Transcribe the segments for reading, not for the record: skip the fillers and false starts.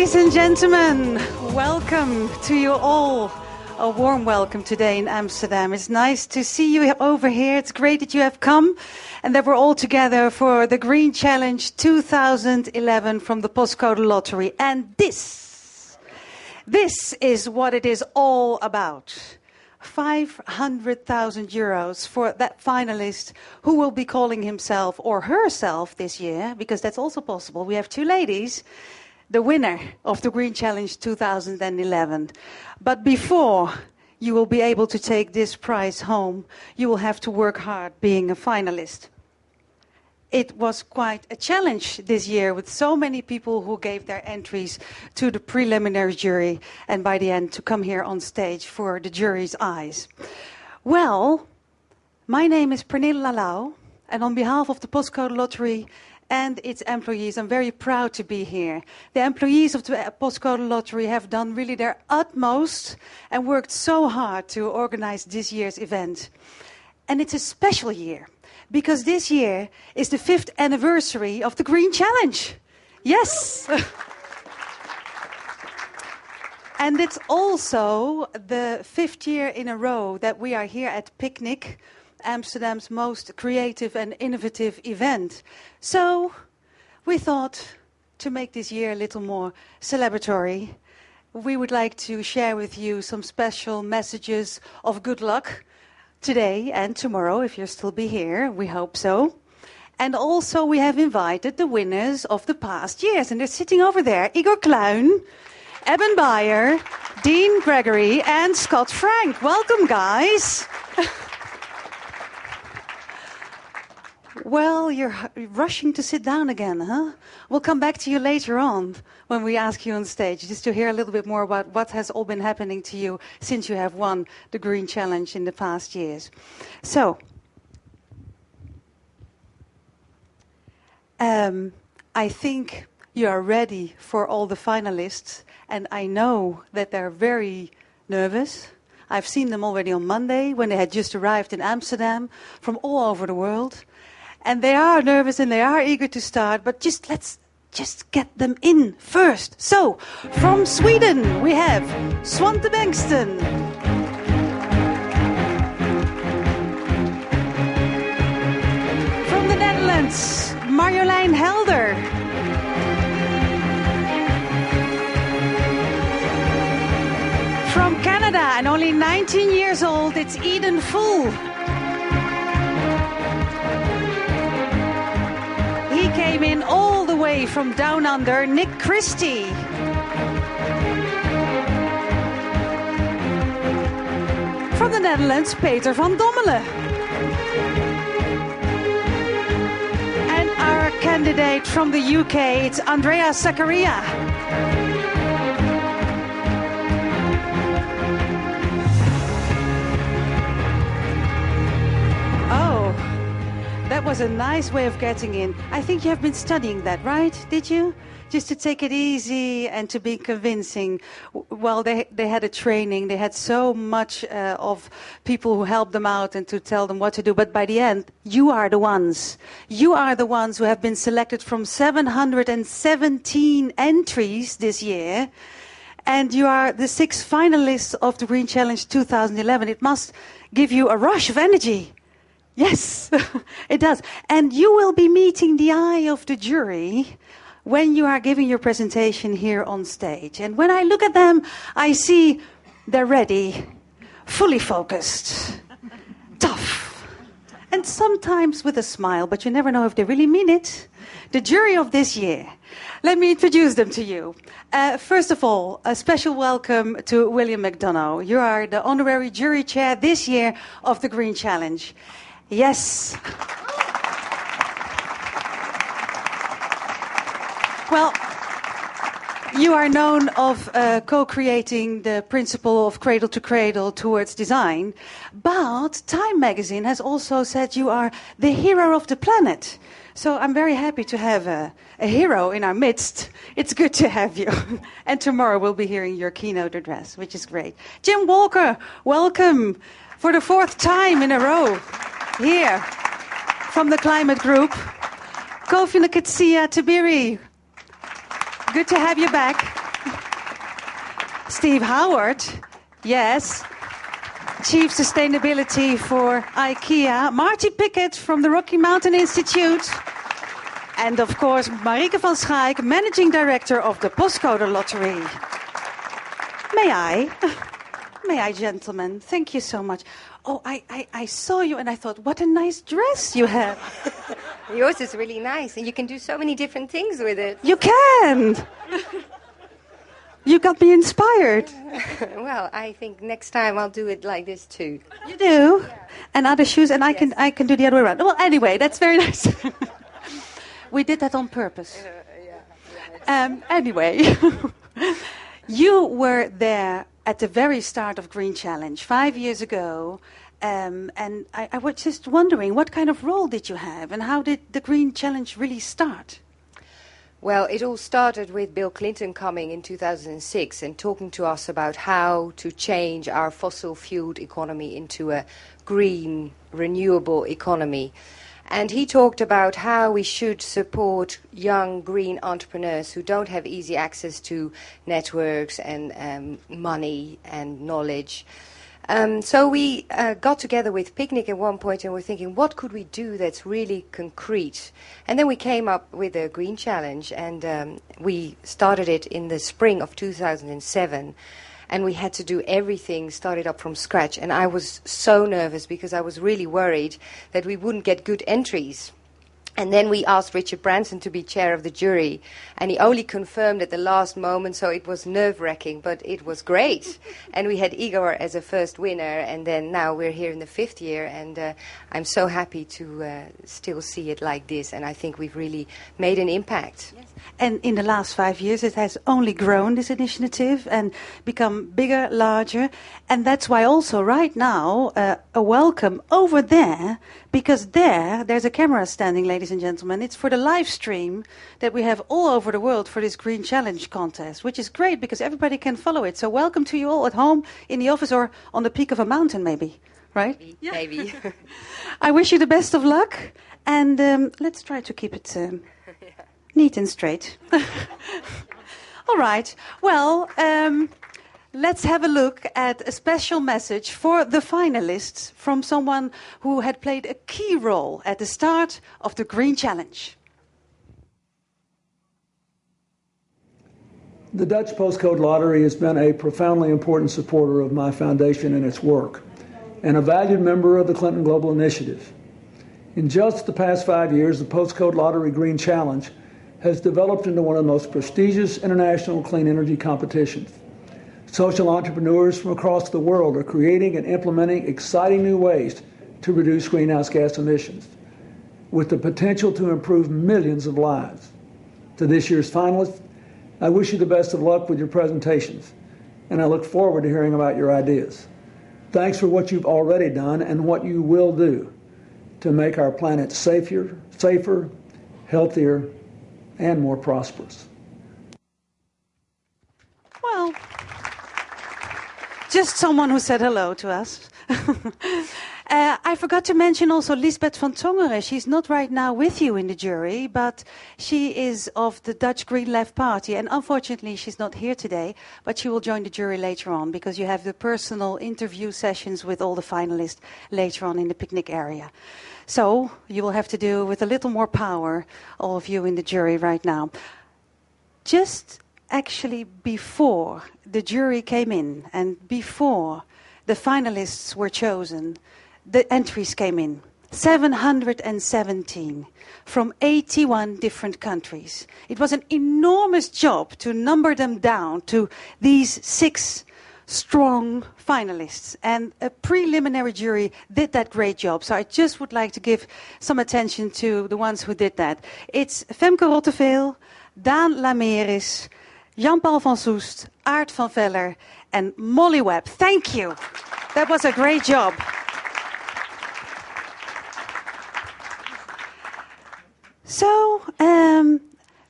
Ladies and gentlemen, welcome to you all. A warm welcome today in Amsterdam. It's nice to see you over here. It's great that you have come and that we're all together for the Green Challenge 2011 from the Postcode Lottery. And this is what it is all about. 500,000 euros for that finalist who will be calling himself or herself this year, because that's also possible. We have two ladies, the winner of the Green Challenge 2011. But before you will be able to take this prize home, you will have to work hard being a finalist. It was quite a challenge this year with so many people who gave their entries to the preliminary jury and by the end to come here on stage for the jury's eyes. Well, my name is Pernille Lalau, and on behalf of the Postcode Lottery and its employees, I'm very proud to be here. The employees of the Postcode Lottery have done really their utmost and worked so hard to organize this year's event. And it's a special year, because this year is the 5th anniversary of the Green Challenge. Yes! And it's also the 5th year in a row that we are here at Picnic, Amsterdam's most creative and innovative event. So we thought, to make this year a little more celebratory, we would like to share with you some special messages of good luck today and tomorrow, if you'll still be here. We hope so. And also we have invited the winners of the past years, and they're sitting over there. Igor Kluin, Eben Bayer, Dean Gregory, and Scott Frank. Welcome, guys. Well, you're rushing to sit down again, huh? We'll come back to you later on when we ask you on stage, just to hear a little bit more about what has all been happening to you since you have won the Green Challenge in the past years. So, I think you are ready for all the finalists, and I know that they're very nervous. I've seen them already on Monday when they had just arrived in Amsterdam from all over the world. And they are nervous and they are eager to start, but let's get them in first. So, from Sweden, we have Svante Bengtsson. From the Netherlands, Marjolein Helder. From Canada, and only 19 years old, it's Eden Fool. He came in all the way from down under, Nick Christie. From the Netherlands, Peter van Dommelen. And our candidate from the UK, it's Andrea Zakaria. That was a nice way of getting in. I think you have been studying that, right? Did you? Just to take it easy and to be convincing. Well, they had a training. They had so much of people who helped them out and to tell them what to do. But by the end, you are the ones. You are the ones who have been selected from 717 entries this year. And you are the 6th finalists of the Green Challenge 2011. It must give you a rush of energy. Yes, it does. And you will be meeting the eye of the jury when you are giving your presentation here on stage. And when I look at them, I see they're ready, fully focused, tough, and sometimes with a smile, but you never know if they really mean it. The jury of this year. Let me introduce them to you. First of all, a special welcome to William McDonough. You are the honorary jury chair this year of the Green Challenge. Yes. Well, you are known of co-creating the principle of cradle to cradle towards design, but Time magazine has also said you are the hero of the planet. So I'm very happy to have a hero in our midst. It's good to have you. And tomorrow we'll be hearing your keynote address, which is great. Jim Walker, welcome for the 4th time in a row. Here, from the Climate Group, Kofi Nketsia-Tabiri. Good to have you back. Steve Howard, yes. Chief Sustainability for IKEA. Marty Pickett from the Rocky Mountain Institute. And of course, Marieke van Schaik, Managing Director of the Postcode Lottery. May I, gentlemen? Thank you so much. Oh, I saw you and I thought, what a nice dress you have. Yours is really nice, and you can do so many different things with it. You can! You got me inspired. Well, I think next time I'll do it like this too. You do? Yeah. And other shoes, and I can do the other way around. Well, anyway, that's very nice. We did that on purpose. Anyway, you were there at the very start of Green Challenge 5 years ago, and I was just wondering, what kind of role did you have, and how did the Green Challenge really start? Well, it all started with Bill Clinton coming in 2006 and talking to us about how to change our fossil-fueled economy into a green, renewable economy. And he talked about how we should support young green entrepreneurs who don't have easy access to networks and money and knowledge. So we got together with Picnic at one point and we're thinking, what could we do that's really concrete? And then we came up with a Green Challenge, and we started it in the spring of 2007. And we had to do everything, started up from scratch. And I was so nervous because I was really worried that we wouldn't get good entries. And then we asked Richard Branson to be chair of the jury, and he only confirmed at the last moment, so it was nerve-wracking, but it was great. And we had Igor as a first winner, and then now we're here in the 5th year, and I'm so happy to still see it like this, and I think we've really made an impact. Yes. And in the last 5 years, it has only grown, this initiative, and become bigger, larger, and that's why also right now, a welcome over there, because there's a camera standing, ladies and gentlemen. It's for the live stream that we have all over the world for this Green Challenge contest, which is great because everybody can follow it. So welcome to you all at home, in the office, or on the peak of a mountain, maybe. Right? Maybe. I wish you the best of luck, and let's try to keep it neat and straight. All right. Well, let's have a look at a special message for the finalists from someone who had played a key role at the start of the Green Challenge. The Dutch Postcode Lottery has been a profoundly important supporter of my foundation and its work, and a valued member of the Clinton Global Initiative. In just the past 5 years, the Postcode Lottery Green Challenge has developed into one of the most prestigious international clean energy competitions. Social entrepreneurs from across the world are creating and implementing exciting new ways to reduce greenhouse gas emissions, with the potential to improve millions of lives. To this year's finalists, I wish you the best of luck with your presentations, and I look forward to hearing about your ideas. Thanks for what you've already done and what you will do to make our planet safer, healthier, and more prosperous. Well, just someone who said hello to us. I forgot to mention also Liesbeth van Tongeren. She's not right now with you in the jury, but she is of the Dutch Green Left Party, and unfortunately she's not here today, but she will join the jury later on because you have the personal interview sessions with all the finalists later on in the picnic area. So you will have to do with a little more power, all of you in the jury right now. Just actually before the jury came in and before the finalists were chosen, the entries came in. 717 from 81 different countries. It was an enormous job to number them down to these 6 strong finalists. And a preliminary jury did that great job. So I just would like to give some attention to the ones who did that. It's Femke Rotteveel, Daan Lameris, Jan-Paul van Soest, Aart van Veller, and Molly Webb. Thank you. That was a great job. So,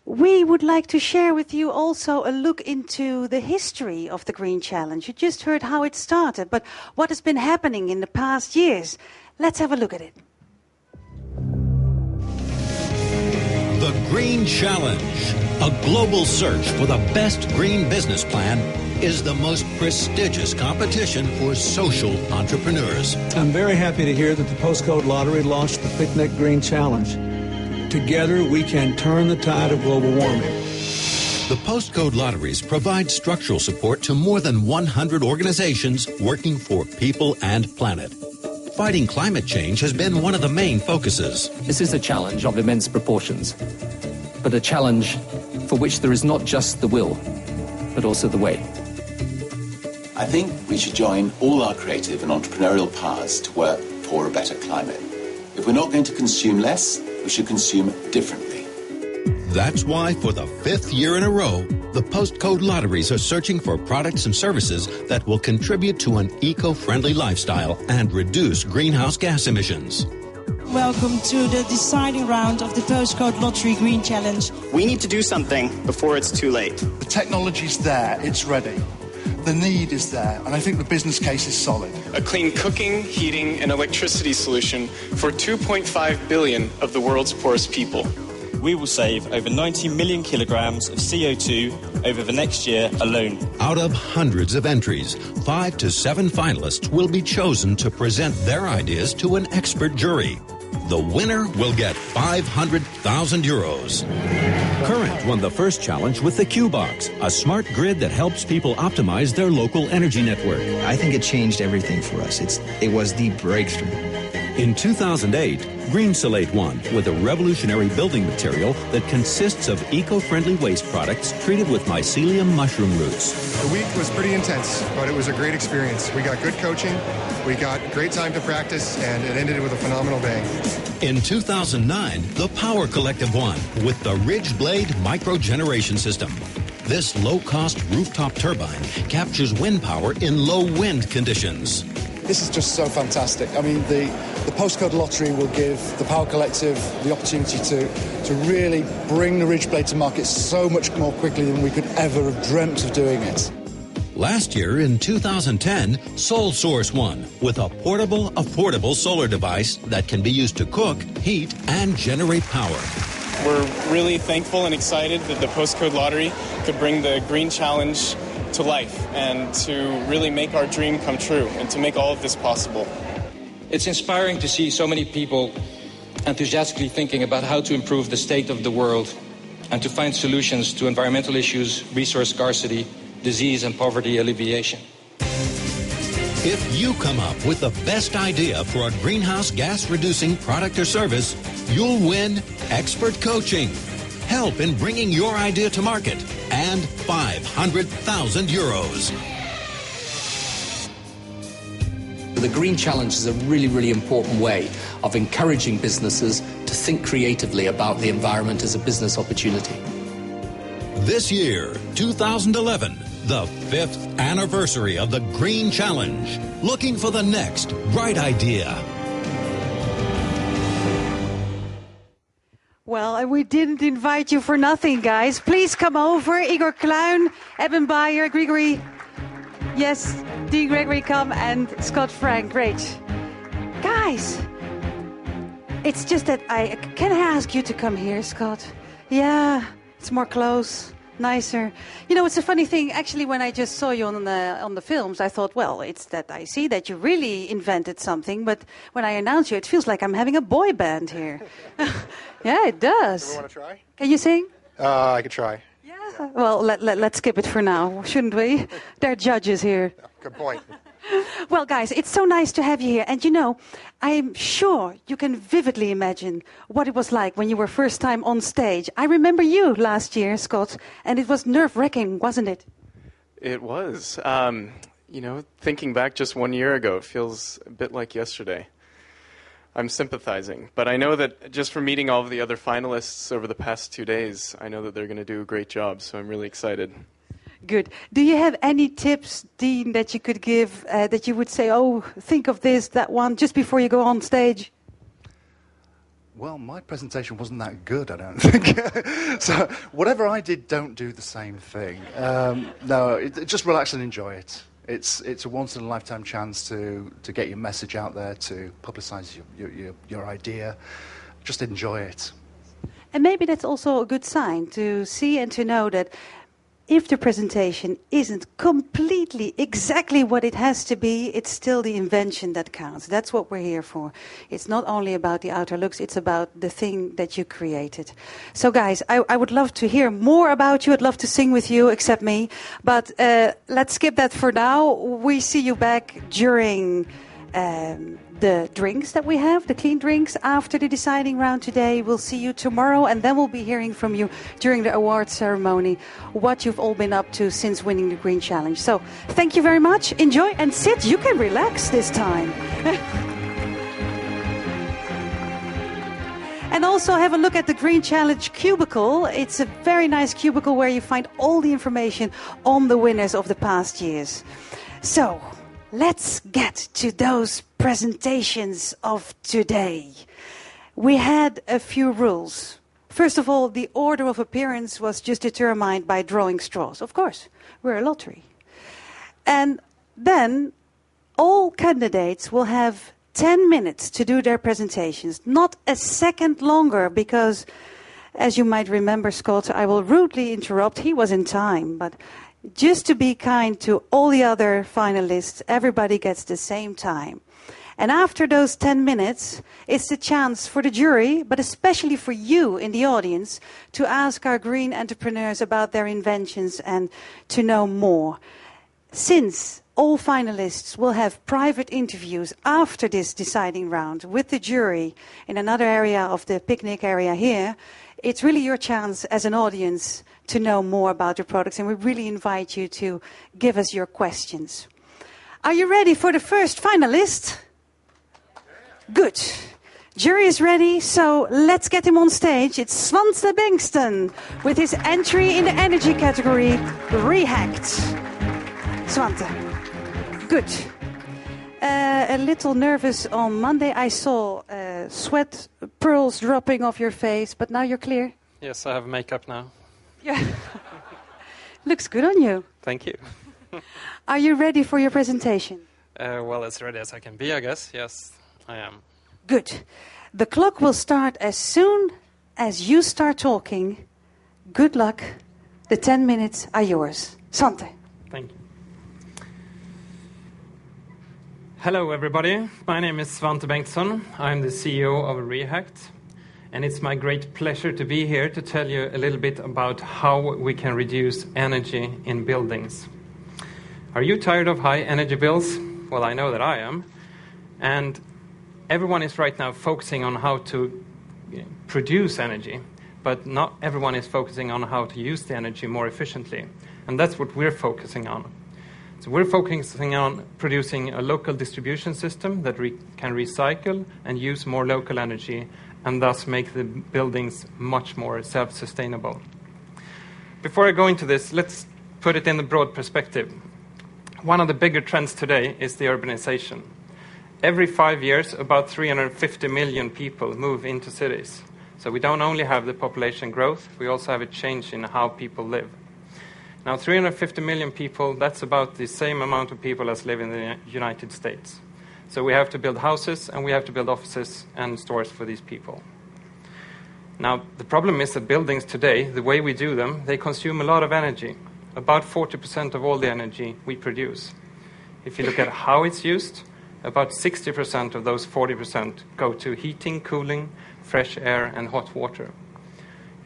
we would like to share with you also a look into the history of the Green Challenge. You just heard how it started, but what has been happening in the past years? Let's have a look at it. The Green Challenge, a global search for the best green business plan, is the most prestigious competition for social entrepreneurs. I'm very happy to hear that the Postcode Lottery launched the Picnic Green Challenge. Together, we can turn the tide of global warming. The Postcode Lotteries provide structural support to more than 100 organizations working for people and planet. Fighting climate change has been one of the main focuses. This is a challenge of immense proportions, but a challenge for which there is not just the will, but also the way. I think we should join all our creative and entrepreneurial powers to work for a better climate. If we're not going to consume less, we should consume differently. That's why, for the 5th year in a row, the Postcode Lotteries are searching for products and services that will contribute to an eco-friendly lifestyle and reduce greenhouse gas emissions. Welcome to the deciding round of the Postcode Lottery Green Challenge. We need to do something before it's too late. The technology's there, it's ready. The need is there, and I think the business case is solid. A clean cooking, heating, and electricity solution for 2.5 billion of the world's poorest people. We will save over 90 million kilograms of CO2 over the next year alone. Out of hundreds of entries, 5 to 7 finalists will be chosen to present their ideas to an expert jury. The winner will get 500,000 euros. Current won the first challenge with the Q-Box, a smart grid that helps people optimize their local energy network. I think it changed everything for us. It was the breakthrough. In 2008, Greensolate won with a revolutionary building material that consists of eco-friendly waste products treated with mycelium mushroom roots. The week was pretty intense, but it was a great experience. We got good coaching, we got great time to practice, and it ended with a phenomenal bang. In 2009, the Power Collective won with the Ridgeblade micro-generation system. This low-cost rooftop turbine captures wind power in low wind conditions. This is just so fantastic. I mean, the Postcode Lottery will give the Power Collective the opportunity to really bring the Ridgeblade to market so much more quickly than we could ever have dreamt of doing it. Last year, in 2010, SolSource won with a portable, affordable solar device that can be used to cook, heat, and generate power. We're really thankful and excited that the Postcode Lottery could bring the Green Challenge to life and to really make our dream come true and to make all of this possible. It's inspiring to see so many people enthusiastically thinking about how to improve the state of the world and to find solutions to environmental issues, resource scarcity, disease and poverty alleviation. If you come up with the best idea for a greenhouse gas reducing product or service, you'll win expert coaching, help in bringing your idea to market, and 500,000 euros. The Green Challenge is a really, really important way of encouraging businesses to think creatively about the environment as a business opportunity. This year, 2011, the 5th anniversary of the Green Challenge. Looking for the next bright idea. Well, we didn't invite you for nothing, guys. Please come over. Igor Kluin, Eben Bayer, Gregory. Yes, Dean Gregory, come, and Scott Frank. Great. Guys, it's just that can I ask you to come here, Scott? Yeah, it's more close. Nicer. You know, it's a funny thing. Actually, when I just saw you on the films, I thought, well, it's that I see that you really invented something. But when I announce you, it feels like I'm having a boy band here. Yeah, it does. Do we want to try? Can you sing? I could try. Yeah. Well, let's skip it for now, shouldn't we? There are judges here. Good point. Well, guys, it's so nice to have you here. And you know, I'm sure you can vividly imagine what it was like when you were first time on stage. I remember you last year, Scott, and it was nerve-wracking, wasn't it? It was. You know, thinking back just 1 year ago, it feels a bit like yesterday. I'm sympathizing. But I know that just from meeting all of the other finalists over the past 2 days, I know that they're going to do a great job, so I'm really excited. Good. Do you have any tips, Dean, that you could give, that you would say, oh, think of this, that one, just before you go on stage? Well, my presentation wasn't that good, I don't think. So whatever I did, don't do the same thing. Just relax and enjoy it. It's a once-in-a-lifetime chance to get your message out there, to publicise your idea. Just enjoy it. And maybe that's also a good sign to see and to know that if the presentation isn't completely exactly what it has to be, it's still the invention that counts. That's what we're here for. It's not only about the outer looks, it's about the thing that you created. So guys, I would love to hear more about you. I'd love to sing with you, except me. But let's skip that for now. We see you back during the drinks that we have, the clean drinks, after the deciding round today. We'll see you tomorrow, and then we'll be hearing from you during the award ceremony what you've all been up to since winning the Green Challenge. So thank you very much. Enjoy and sit. You can relax this time. And also have a look at the Green Challenge cubicle. It's a very nice cubicle where you find all the information on the winners of the past years. So let's get to those presentations of today. We had a few rules. First of all, the order of appearance was just determined by drawing straws. Of course, we're a lottery. And then all candidates will have 10 minutes to do their presentations, not a second longer, because, as you might remember, Scott, I will rudely interrupt. He was in time, but just to be kind to all the other finalists, everybody gets the same time. And after those 10 minutes, it's the chance for the jury, but especially for you in the audience, to ask our green entrepreneurs about their inventions and to know more. Since all finalists will have private interviews after this deciding round with the jury in another area of the picnic area here, it's really your chance as an audience to know more about your products, and we really invite you to give us your questions. Are you ready for the first finalist? Good. Jury is ready, so let's get him on stage. It's Svante Bengtson with his entry in the energy category, Rehacked. Svante. Good. A little nervous on Monday. I saw sweat pearls dropping off your face, but now you're clear? Yes, I have makeup now. Yeah. Looks good on you. Thank you. Are you ready for your presentation? Well, as ready as I can be, I guess. Yes, I am. Good. The clock will start as soon as you start talking. Good luck. The 10 minutes are yours. Svante. Thank you. Hello, everybody. My name is Svante Bengtson. I'm the CEO of Rehacked. And it's my great pleasure to be here to tell you a little bit about how we can reduce energy in buildings. Are you tired of high energy bills? Well, I know that I am. And everyone is right now focusing on how to produce energy, but not everyone is focusing on how to use the energy more efficiently. And that's what we're focusing on. So we're focusing on producing a local distribution system that can recycle and use more local energy, and thus make the buildings much more self-sustainable. Before I go into this, let's put it in the broad perspective. One of the bigger trends today is the urbanization. Every 5 years, about 350 million people move into cities. So we don't only have the population growth, we also have a change in how people live. Now, 350 million people, that's about the same amount of people as live in the United States. So we have to build houses, and we have to build offices and stores for these people. Now, the problem is that buildings today, the way we do them, they consume a lot of energy. About 40% of all the energy we produce. If you look at how it's used, about 60% of those 40% go to heating, cooling, fresh air, and hot water.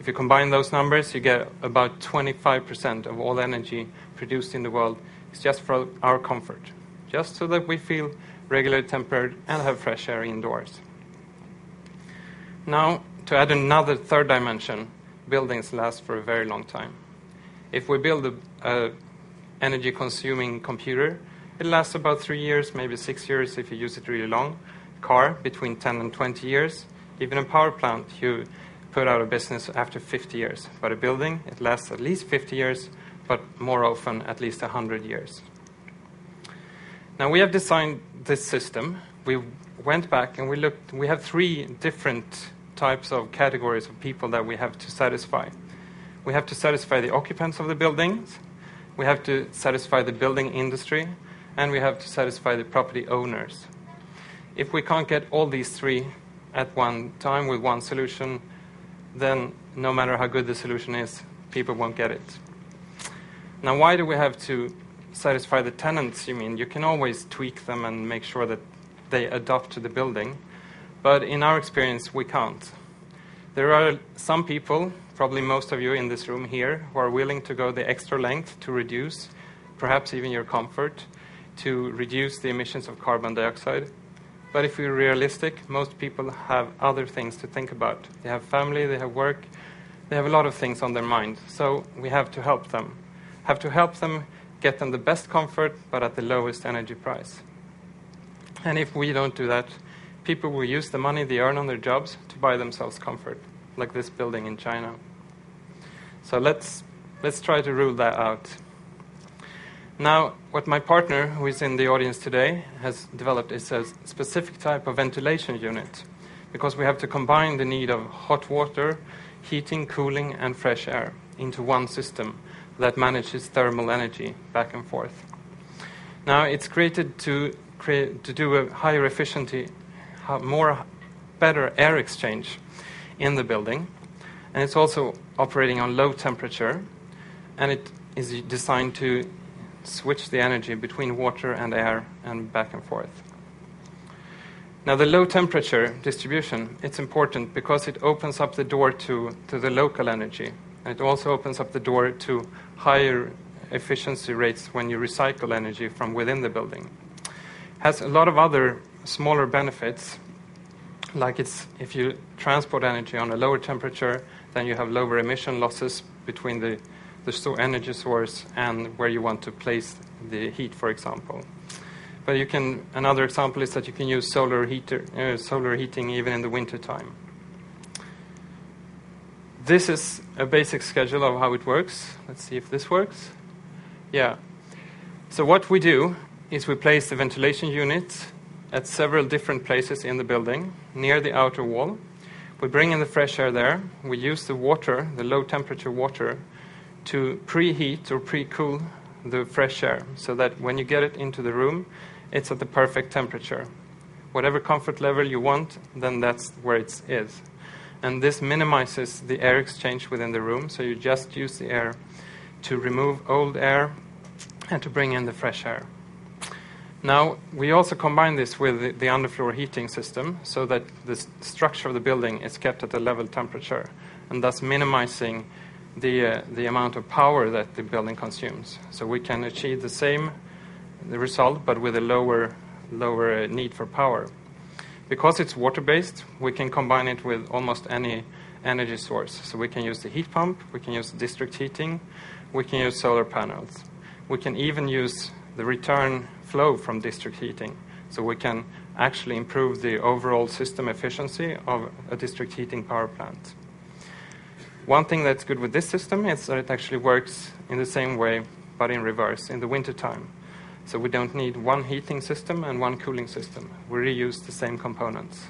If you combine those numbers, you get about 25% of all energy produced in the world is just for our comfort, just so that we feel regularly tempered and have fresh air indoors. Now, to add another third dimension, buildings last for a very long time. If we build an energy-consuming computer, it lasts about 3 years, maybe 6 years if you use it really long. Car, between 10 and 20 years. Even a power plant, you put out of business after 50 years. But a building, it lasts at least 50 years, but more often at least 100 years. Now, we have designed this system. We went back and we looked. We have 3 different types of categories of people that we have to satisfy. We have to satisfy the occupants of the buildings, we have to satisfy the building industry, and we have to satisfy the property owners. If we can't get all these 3 at one time with one solution, then no matter how good the solution is, people won't get it. Now, why do we have to satisfy the tenants? You can always tweak them and make sure that they adapt to the building, but in our experience, we can't. There are some people, probably most of you in this room here, who are willing to go the extra length to reduce, perhaps even your comfort, to reduce the emissions of carbon dioxide. But if we're realistic, most people have other things to think about. They have family, they have work, they have a lot of things on their mind. So we have to help them. Get them the best comfort, but at the lowest energy price. And if we don't do that, people will use the money they earn on their jobs to buy themselves comfort, like this building in China. So let's try to rule that out. Now, what my partner, who is in the audience today, has developed is a specific type of ventilation unit, because we have to combine the need of hot water, heating, cooling, and fresh air into one system that manages thermal energy back and forth. Now, it's created to do a higher efficiency, better air exchange in the building, and it's also operating on low temperature, and it is designed to switch the energy between water and air and back and forth. Now, the low temperature distribution, it's important because it opens up the door to the local energy, and it also opens up the door to higher efficiency rates when you recycle energy from within the building. Has a lot of other smaller benefits, like if you transport energy on a lower temperature, then you have lower emission losses between the energy source and where you want to place the heat, for example. But another example is that you can use solar heating even in the winter time. This is a basic schedule of how it works. Let's see if this works. Yeah. So what we do is we place the ventilation unit at several different places in the building, near the outer wall. We bring in the fresh air there. We use the water, the low temperature water, to preheat or pre-cool the fresh air, so that when you get it into the room, it's at the perfect temperature. Whatever comfort level you want, then that's where it is. And this minimizes the air exchange within the room, so you just use the air to remove old air and to bring in the fresh air. Now, we also combine this with the underfloor heating system, so that the structure of the building is kept at a level temperature, and thus minimizing the amount of power that the building consumes. So we can achieve the result, but with a lower need for power. Because it's water-based, we can combine it with almost any energy source. So we can use the heat pump, we can use district heating, we can use solar panels. We can even use the return flow from district heating. So we can actually improve the overall system efficiency of a district heating power plant. One thing that's good with this system is that it actually works in the same way, but in reverse, in the wintertime. So we don't need one heating system and one cooling system. We reuse the same components.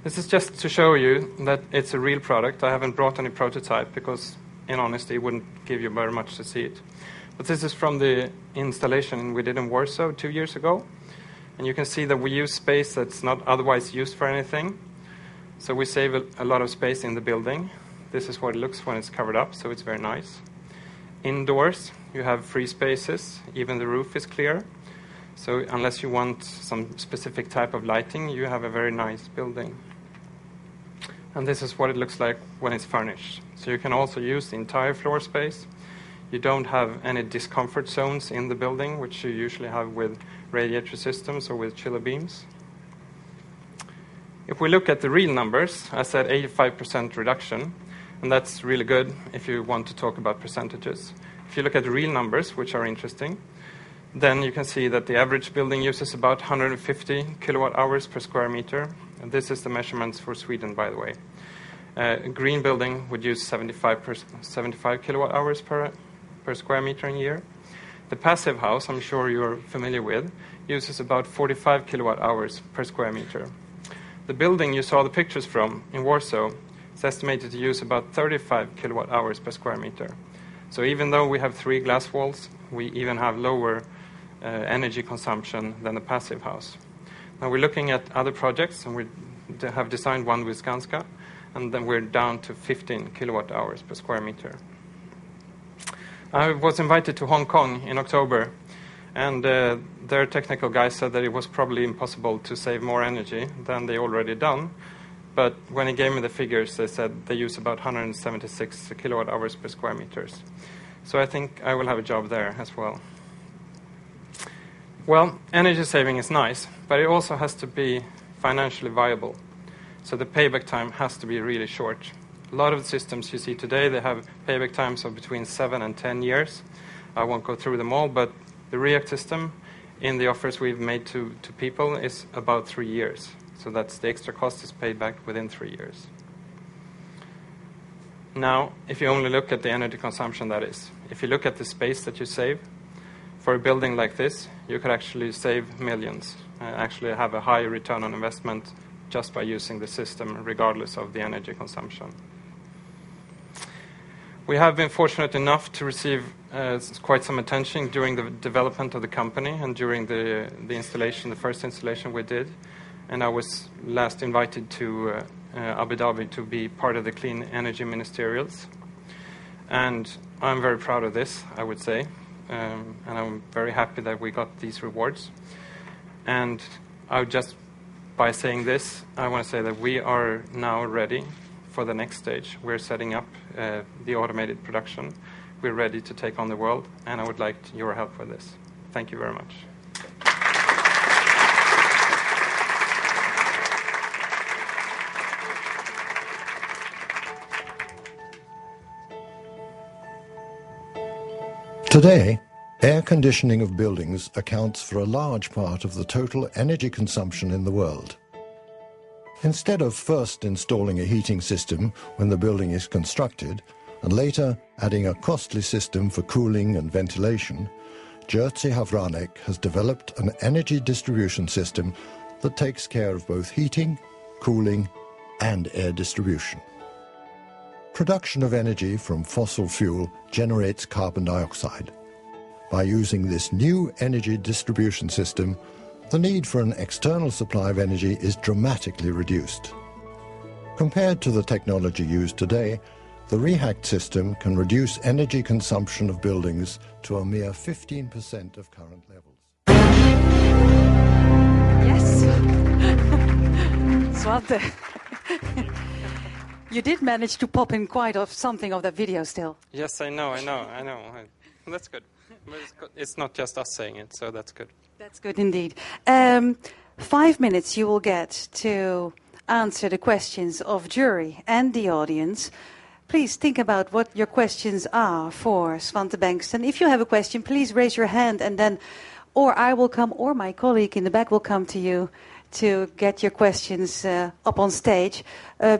This is just to show you that it's a real product. I haven't brought any prototype because, in honesty, it wouldn't give you very much to see it. But this is from the installation we did in Warsaw 2 years ago. And you can see that we use space that's not otherwise used for anything. So we save a lot of space in the building. This is what it looks when it's covered up, so it's very nice. Indoors, you have free spaces. Even the roof is clear. So unless you want some specific type of lighting, you have a very nice building. And this is what it looks like when it's furnished. So you can also use the entire floor space. You don't have any discomfort zones in the building, which you usually have with radiator systems or with chiller beams. If we look at the real numbers, I said 85% reduction, and that's really good if you want to talk about percentages. If you look at the real numbers, which are interesting, then you can see that the average building uses about 150 kilowatt hours per square meter. And this is the measurements for Sweden, by the way. A green building would use 75 kilowatt hours per square meter in a year. The passive house, I'm sure you're familiar with, uses about 45 kilowatt hours per square meter. The building you saw the pictures from in Warsaw is estimated to use about 35 kilowatt hours per square meter. So even though we have 3 glass walls, we even have lower energy consumption than the passive house. Now we're looking at other projects, and we have designed one with Skanska, and then we're down to 15 kilowatt hours per square meter. I was invited to Hong Kong in October, and their technical guys said that it was probably impossible to save more energy than they already done. But when he gave me the figures, they said they use about 176 kilowatt hours per square meters. So I think I will have a job there as well. Well, energy saving is nice, but it also has to be financially viable. So the payback time has to be really short. A lot of the systems you see today, they have payback times of between 7 and 10 years. I won't go through them all, but the REACT system in the offers we've made to people is about 3 years. So that's the extra cost is paid back within 3 years. Now, if you only look at the energy consumption, that is, if you look at the space that you save, for a building like this, you could actually save millions, actually have a high return on investment just by using the system, regardless of the energy consumption. We have been fortunate enough to receive quite some attention during the development of the company and during the installation, the first installation we did. And I was last invited to Abu Dhabi to be part of the Clean Energy Ministerials. And I'm very proud of this, I would say. And I'm very happy that we got these rewards. And by saying this, I want to say that we are now ready for the next stage. We're setting up the automated production. We're ready to take on the world, and I would like your help with this. Thank you very much. Today, air conditioning of buildings accounts for a large part of the total energy consumption in the world. Instead of first installing a heating system when the building is constructed and later adding a costly system for cooling and ventilation, Nketsia-Tabiri has developed an energy distribution system that takes care of both heating, cooling and air distribution. Production of energy from fossil fuel generates carbon dioxide. By using this new energy distribution system, the need for an external supply of energy is dramatically reduced. Compared to the technology used today, the REACT system can reduce energy consumption of buildings to a mere 15% of current levels. Yes. Svante. You did manage to pop in quite something of that video still. Yes, I know. That's good. But it's not just us saying it, so that's good. That's good indeed. 5 minutes you will get to answer the questions of jury and the audience. Please think about what your questions are for Svante Bengtsson. If you have a question, please raise your hand, and then or I will come, or my colleague in the back will come to you to get your questions up on stage.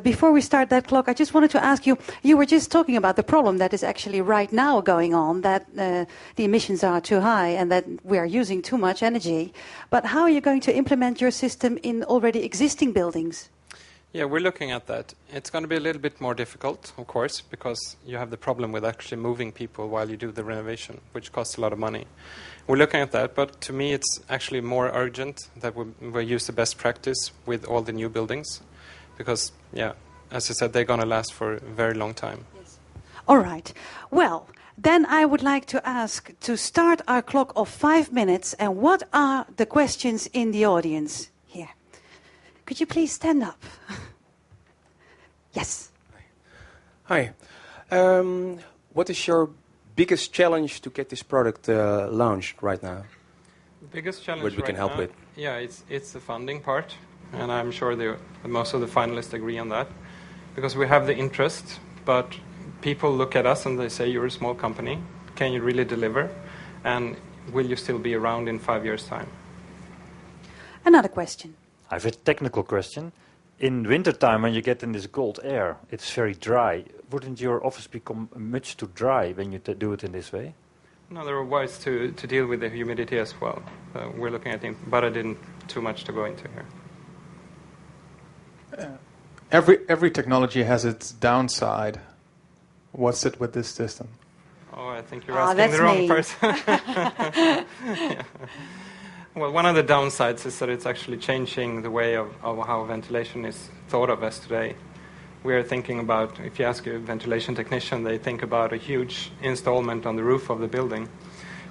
Before we start that clock, I just wanted to ask you, you were just talking about the problem that is actually right now going on, that the emissions are too high and that we are using too much energy. But how are you going to implement your system in already existing buildings? Yeah, we're looking at that. It's going to be a little bit more difficult, of course, because you have the problem with actually moving people while you do the renovation, which costs a lot of money. We're looking at that, but to me it's actually more urgent that we use the best practice with all the new buildings, because, yeah, as I said, they're going to last for a very long time. Yes. All right. Well, then I would like to ask to start our clock of 5 minutes, and what are the questions in the audience here? Could you please stand up? Yes. Hi. What is your biggest challenge to get this product launched right now? The biggest challenge what we can help with? Yeah, it's the funding part, and I'm sure most of the finalists agree on that, because we have the interest, but people look at us and they say, you're a small company, can you really deliver, and will you still be around in 5 years' time? Another question. I have a technical question. In wintertime, when you get in this cold air, it's very dry. Wouldn't your office become much too dry when you do it in this way? No, there are ways to deal with the humidity as well. We're looking at it, but I didn't too much to go into here. Every technology has its downside. What's it with this system? Oh, I think you're asking the wrong person. Yeah. Well, one of the downsides is that it's actually changing the way of how ventilation is thought of as today. we are thinking about, if you ask a ventilation technician, they think about a huge installment on the roof of the building.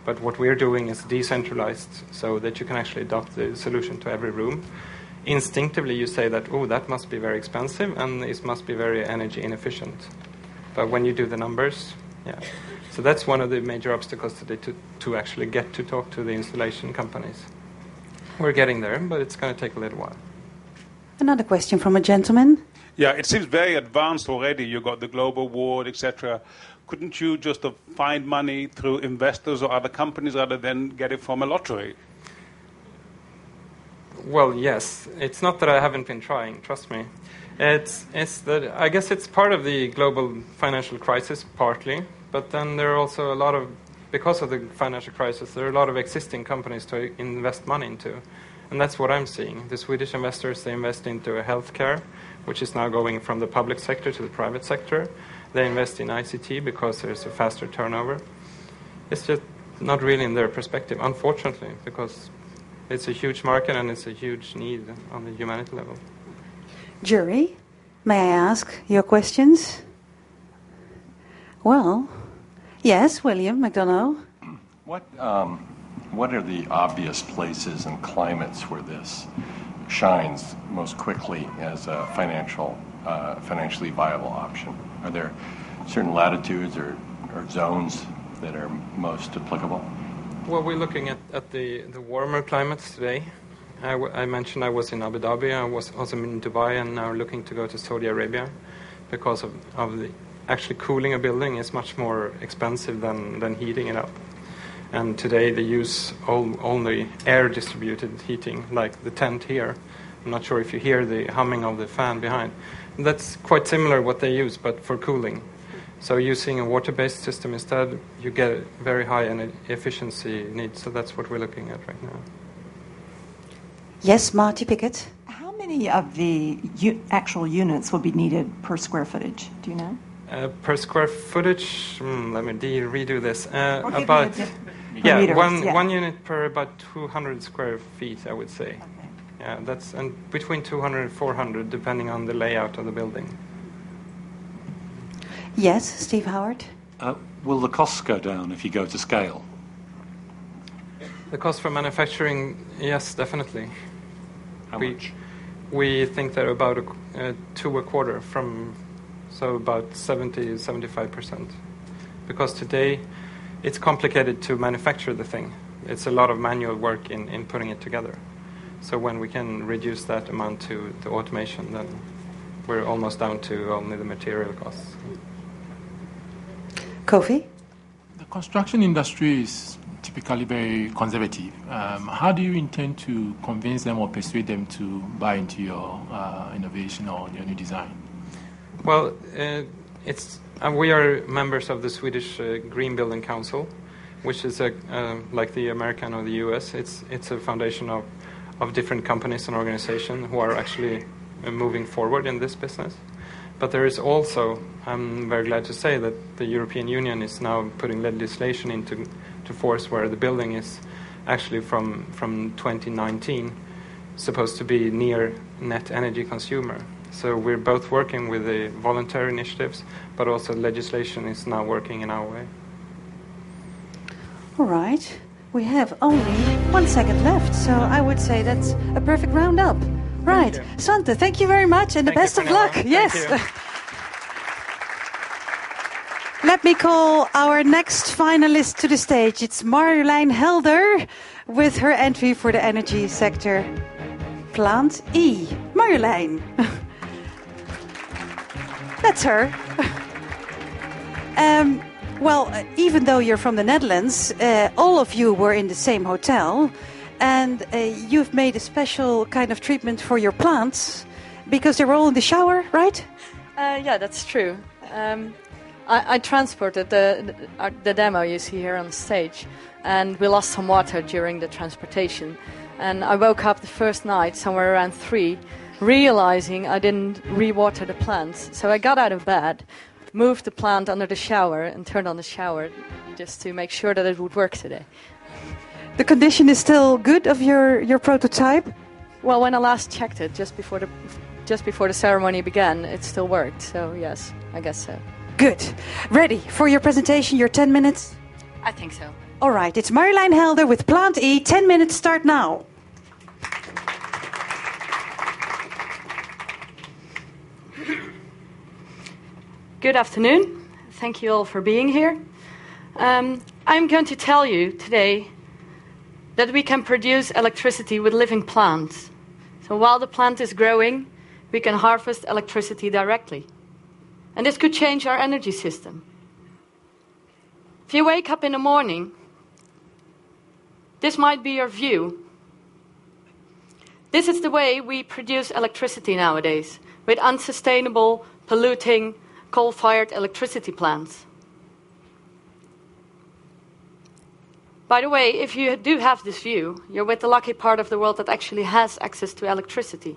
But what we're doing is decentralized, so that you can actually adopt the solution to every room. Instinctively, you say that, oh, that must be very expensive, and it must be very energy inefficient. But when you do the numbers, yeah. So that's one of the major obstacles today, to actually get to talk to the installation companies. We're getting there, but it's going to take a little while. Another question from a gentleman. Yeah, it seems very advanced already. You got the global award, etc. Couldn't you just find money through investors or other companies rather than get it from a lottery? Well, yes. It's not that I haven't been trying, trust me. It's that I guess it's part of the global financial crisis, partly. But then there are also a lot of, because of the financial crisis, there are a lot of existing companies to invest money into. And that's what I'm seeing. The Swedish investors, they invest into healthcare, which is now going from the public sector to the private sector. They invest in ICT because there's a faster turnover. It's just not really in their perspective, unfortunately, because it's a huge market and it's a huge need on the humanity level. Jury, may I ask your questions? Well, yes, William McDonough. What are the obvious places and climates where this shines most quickly as a financially viable option? Are there certain latitudes or zones that are most applicable? Well, we're looking at the warmer climates today. I mentioned I was in Abu Dhabi, I was also in Dubai, and now looking to go to Saudi Arabia because of the actually cooling a building is much more expensive than heating it up. And today they use only air-distributed heating, like the tent here. I'm not sure if you hear the humming of the fan behind. And that's quite similar what they use, but for cooling. So using a water-based system instead, you get a very high efficiency need. So that's what we're looking at right now. Yes, Marty Pickett. How many of the actual units will be needed per square footage? Do you know? Per square footage, let me redo this. One unit per about 200 square feet, I would say. Okay. Yeah, that's between 200 and 400, depending on the layout of the building. Yes, Steve Howard. Will the costs go down if you go to scale? The cost for manufacturing, yes, definitely. How much? We think they're about to a quarter from. So about 70-75%. Because today it's complicated to manufacture the thing. It's a lot of manual work in putting it together. So when we can reduce that amount to the automation, then we're almost down to only the material costs. Kofi? The construction industry is typically very conservative. How do you intend to convince them or persuade them to buy into your innovation or your new design? Well, we are members of the Swedish Green Building Council, which is like the American or the US. It's a foundation of different companies and organizations who are actually moving forward in this business. But there is also, I'm very glad to say, that the European Union is now putting legislation into force where the building is actually from 2019 supposed to be near net energy consumer. So we're both working with the voluntary initiatives, but also legislation is now working in our way. All right. We have only 1 second left, so I would say that's a perfect roundup. Right. Svante, thank you very much, and the best of luck. Yes. Let me call our next finalist to the stage. It's Marjolein Helder with her entry for the energy sector. Plant E. Marjolein. That's her. Even though you're from the Netherlands, all of you were in the same hotel, and you've made a special kind of treatment for your plants because they were all in the shower, right? Yeah, that's true. I transported the demo you see here on stage, and we lost some water during the transportation. And I woke up the first night, somewhere around 3, realizing I didn't re-water the plants. So I got out of bed, moved the plant under the shower, and turned on the shower just to make sure that it would work today. The condition is still good of your prototype? Well, when I last checked it, just just before the ceremony began, it still worked. So yes, I guess so. Good. Ready for your presentation, your 10 minutes? I think so. All right, it's Marjolein Helder with Plant E. 10 minutes start now. Good afternoon. Thank you all for being here. I'm going to tell you today that we can produce electricity with living plants. So while the plant is growing, we can harvest electricity directly. And this could change our energy system. If you wake up in the morning, this might be your view. This is the way we produce electricity nowadays, with unsustainable, polluting, coal-fired electricity plants. By the way, if you do have this view, you're with the lucky part of the world that actually has access to electricity.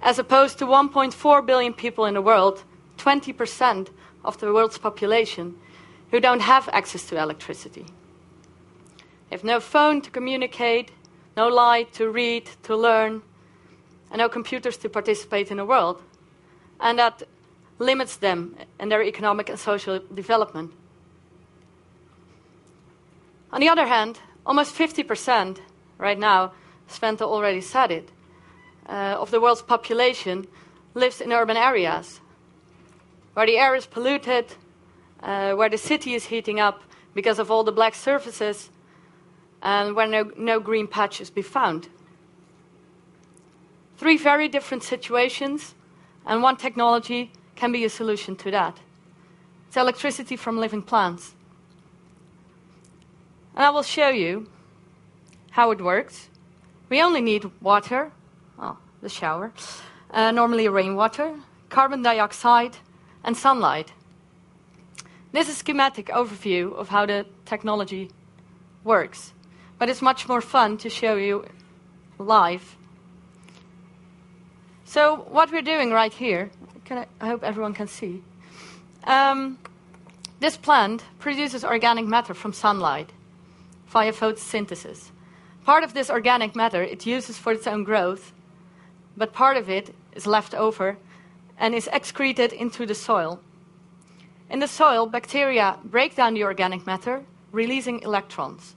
As opposed to 1.4 billion people in the world, 20% of the world's population, who don't have access to electricity. They have no phone to communicate, no light to read, to learn, and no computers to participate in the world. And that limits them in their economic and social development. On the other hand, almost 50% right now, Svante already said it, of the world's population lives in urban areas, where the air is polluted, where the city is heating up because of all the black surfaces, and where no green patches be found. 3 very different situations, and one technology can be a solution to that. It's electricity from living plants. And I will show you how it works. We only need water, the shower, normally rainwater, carbon dioxide, and sunlight. This is a schematic overview of how the technology works, but it's much more fun to show you live. So what we're doing right here, I hope everyone can see. This plant produces organic matter from sunlight via photosynthesis. Part of this organic matter it uses for its own growth, but part of it is left over and is excreted into the soil. In the soil, bacteria break down the organic matter, releasing electrons.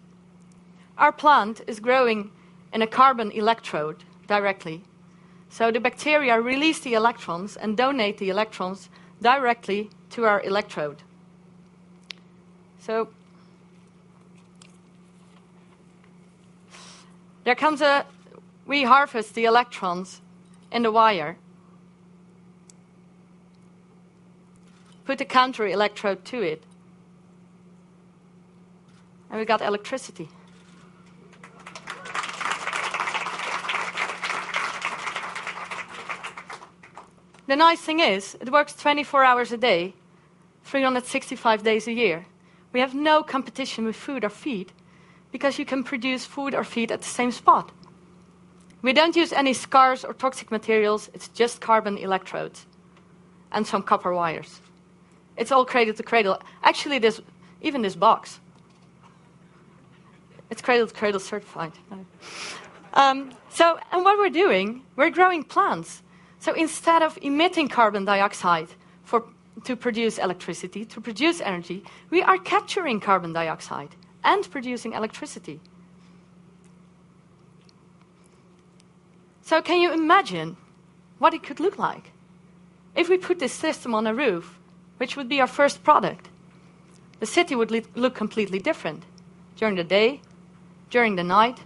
Our plant is growing in a carbon electrode directly. So the bacteria release the electrons and donate the electrons directly to our electrode. So we harvest the electrons in the wire, put a counter electrode to it, and we got electricity. The nice thing is, it works 24 hours a day, 365 days a year. We have no competition with food or feed, because you can produce food or feed at the same spot. We don't use any scars or toxic materials, it's just carbon electrodes and some copper wires. It's all cradle to cradle. Actually, even this box, it's cradle to cradle certified. And what we're doing, we're growing plants. So instead of emitting carbon dioxide to produce electricity, to produce energy, we are capturing carbon dioxide and producing electricity. So can you imagine what it could look like if we put this system on a roof, which would be our first product? The city would look completely different. During the day, during the night,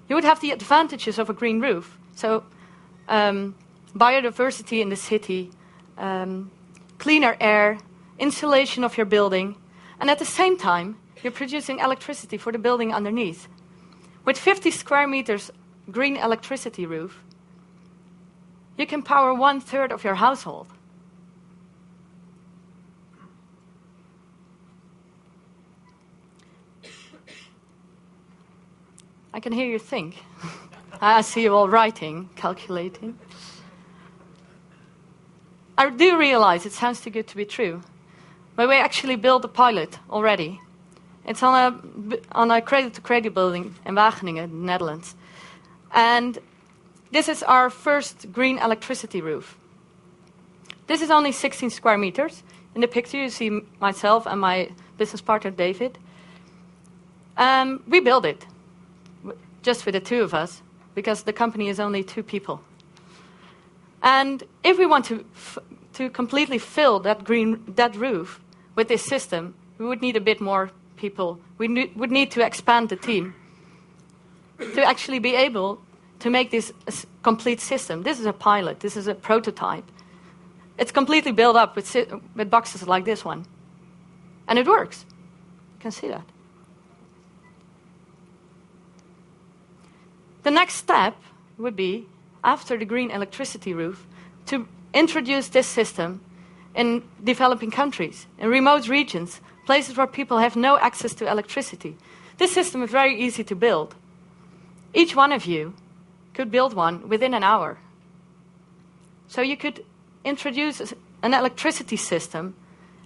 you would have the advantages of a green roof. So biodiversity in the city, cleaner air, insulation of your building, and at the same time, you're producing electricity for the building underneath. With 50 square meters green electricity roof, you can power 1/3 of your household. I can hear you think. I see you all writing, calculating. I do realize it sounds too good to be true, but we actually built a pilot already. It's on a cradle-to-cradle building in Wageningen, the Netherlands. And this is our first green electricity roof. This is only 16 square meters. In the picture, you see myself and my business partner, David. We built it just with the two of us, because the company is only 2 people. And if we want to completely fill that roof with this system, we would need a bit more people. We would need to expand the team to actually be able to make this a complete system. This is a pilot. This is a prototype. It's completely built up with boxes like this one. And it works. You can see that. The next step would be, after the green electricity roof, to introduce this system in developing countries, in remote regions, places where people have no access to electricity. This system is very easy to build. Each one of you could build one within an hour. So you could introduce an electricity system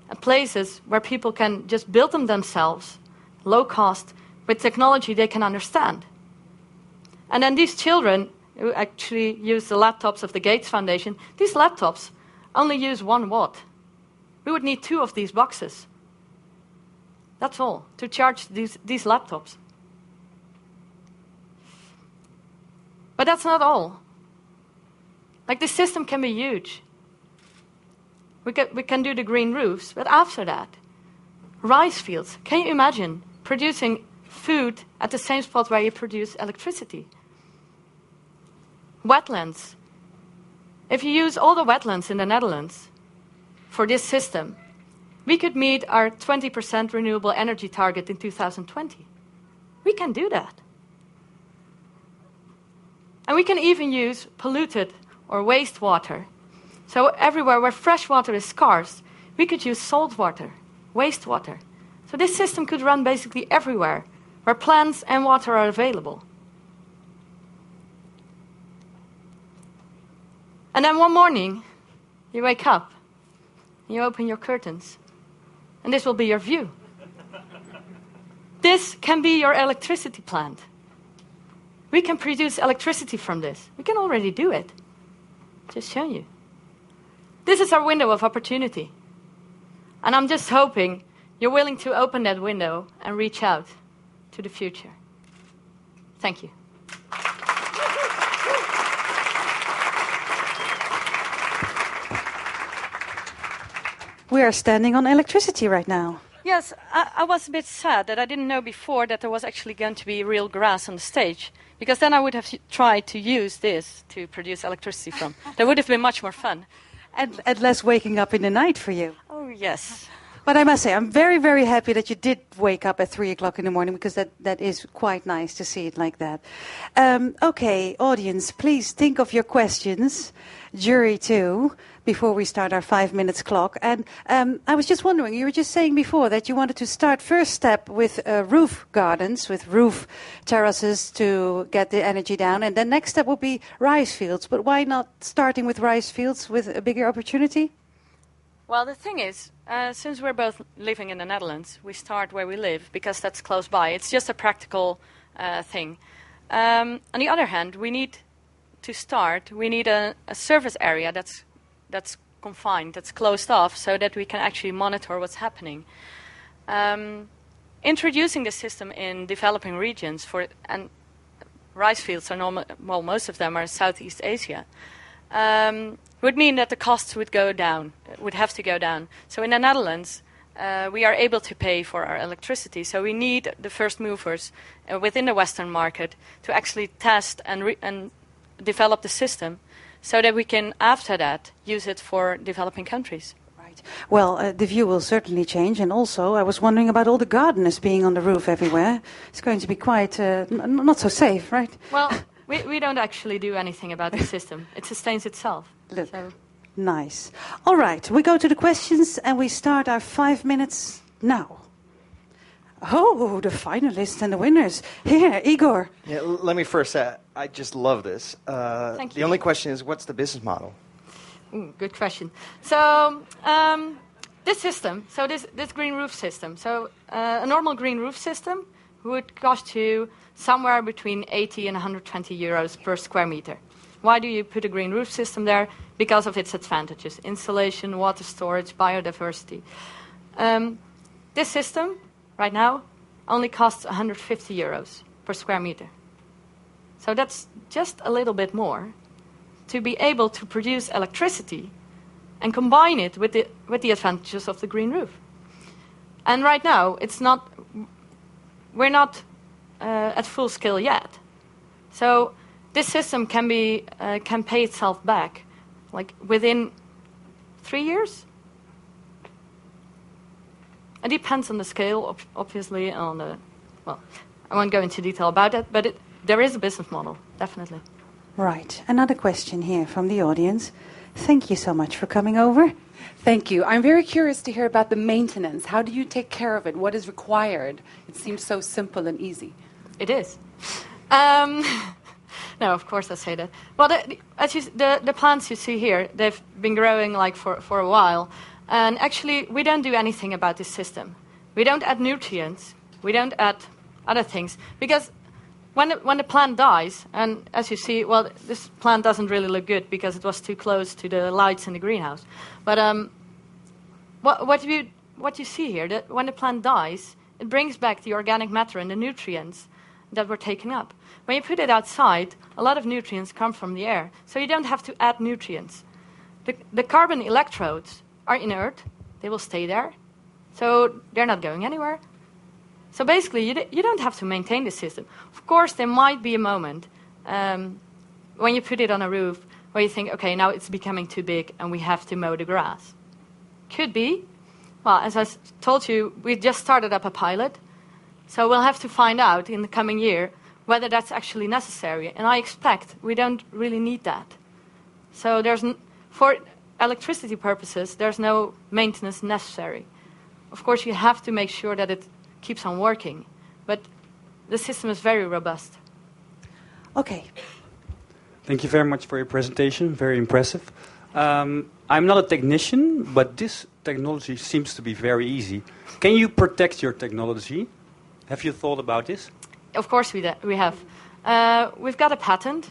at places where people can just build them themselves, low cost, with technology they can understand. And then these children who actually use the laptops of the Gates Foundation, these laptops only use 1 watt. We would need 2 of these boxes. That's all, to charge these laptops. But that's not all. Like, the system can be huge. We can do the green roofs, but after that, rice fields. Can you imagine producing food at the same spot where you produce electricity? Wetlands. If you use all the wetlands in the Netherlands for this system, we could meet our 20% renewable energy target in 2020. We can do that. And we can even use polluted or wastewater. So everywhere where fresh water is scarce, we could use salt water, wastewater. So this system could run basically everywhere where plants and water are available. And then one morning, you wake up, you open your curtains, and this will be your view. This can be your electricity plant. We can produce electricity from this. We can already do it. Just show you. This is our window of opportunity. And I'm just hoping you're willing to open that window and reach out to the future. Thank you. We are standing on electricity right now. Yes, I was a bit sad that I didn't know before that there was actually going to be real grass on the stage, because then I would have tried to use this to produce electricity from. That would have been much more fun. And less waking up in the night for you. Oh, yes. But I must say, I'm very, very happy that you did wake up at 3 o'clock in the morning, because that is quite nice to see it like that. Okay, audience, please think of your questions. Jury too, before we start our 5 minutes clock. And I was just wondering, you were just saying before that you wanted to start first step with roof gardens, with roof terraces to get the energy down. And then next step will be rice fields. But why not starting with rice fields with a bigger opportunity? Well, the thing is, since we're both living in the Netherlands, we start where we live because that's close by. It's just a practical thing. On the other hand, we need to start. We need a service area that's confined, that's closed off, so that we can actually monitor what's happening. Introducing the system in developing regions and rice fields are most of them are Southeast Asia. Would mean that the costs would go down, would have to go down. So in the Netherlands, we are able to pay for our electricity. So we need the first movers within the Western market to actually test and develop the system, so that we can, after that, use it for developing countries. Right. Well, the view will certainly change. And also, I was wondering about all the gardeners being on the roof everywhere. It's going to be quite not so safe, right? Well, we don't actually do anything about the system. It sustains itself. Look, nice. All right, we go to the questions and we start our 5 minutes now. Oh, the finalists and the winners. Here, Igor. Yeah, let me first say, I just love this. Thank you. The only question is, what's the business model? Good question. So, this system, this green roof system, a normal green roof system would cost you somewhere between 80 and 120 euros per square meter. roof. Why do you put a green roof system there? Because of its advantages: insulation, water storage, biodiversity. This system, right now, only costs 150 euros per square meter. So that's just a little bit more to be able to produce electricity and combine it with the advantages of the green roof. And right now, we're not at full scale yet. So this system can pay itself back, like within 3 years. It depends on the scale, obviously. I won't go into detail about it, but there is a business model, definitely. Right. Another question here from the audience. Thank you so much for coming over. Thank you. I'm very curious to hear about the maintenance. How do you take care of it? What is required? It seems so simple and easy. It is. No, of course I say that. Well, the plants you see here, they've been growing like for a while. And actually, we don't do anything about this system. We don't add nutrients. We don't add other things. Because when the plant dies, and as you see, well, this plant doesn't really look good because it was too close to the lights in the greenhouse. But what you see here, that when the plant dies, it brings back the organic matter and the nutrients that were taken up. When you put it outside, a lot of nutrients come from the air, so you don't have to add nutrients. The carbon electrodes are inert. They will stay there, so they're not going anywhere. So basically, you don't have to maintain the system. Of course, there might be a moment when you put it on a roof where you think, okay, now it's becoming too big and we have to mow the grass. Could be. Well, as I told you, we just started up a pilot, so we'll have to find out in the coming year whether that's actually necessary. And I expect we don't really need that. So for electricity purposes, there's no maintenance necessary. Of course, you have to make sure that it keeps on working, but the system is very robust. Okay. Thank you very much for your presentation. Very impressive. I'm not a technician, but this technology seems to be very easy. Can you protect your technology? Have you thought about this? Of course we have. We've got a patent.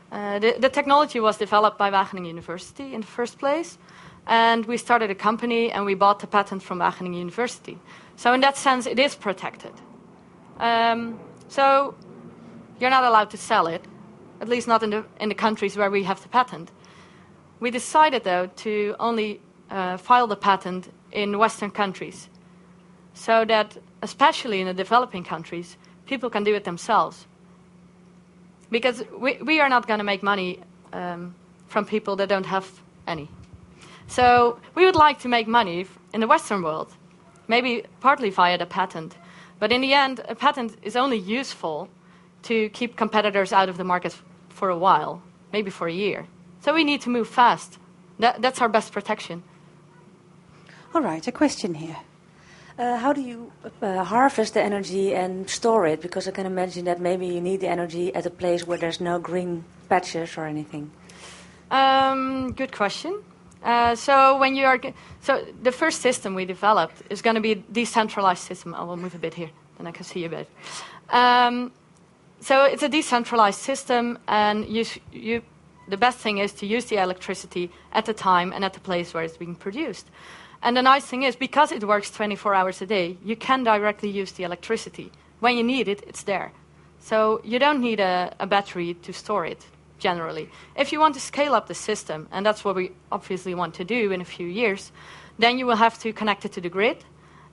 The technology was developed by Wageningen University in the first place, and we started a company and we bought the patent from Wageningen University. So in that sense, it is protected. So you're not allowed to sell it, at least not in the countries where we have the patent. We decided, though, to only file the patent in Western countries, so that, especially in the developing countries, people can do it themselves. Because we are not going to make money from people that don't have any. So we would like to make money in the Western world, maybe partly via the patent. But in the end, a patent is only useful to keep competitors out of the market for a while, maybe for a year. So we need to move fast. That's our best protection. All right, a question here. How do you harvest the energy and store it? Because I can imagine that maybe you need the energy at a place where there's no green patches or anything. Good question. So the first system we developed is going to be a decentralized system. I will move a bit here, then I can see a bit. So it's a decentralized system, and the best thing is to use the electricity at the time and at the place where it's being produced. And the nice thing is, because it works 24 hours a day, you can directly use the electricity. When you need it, it's there. So you don't need a battery to store it, generally. If you want to scale up the system, and that's what we obviously want to do in a few years, then you will have to connect it to the grid,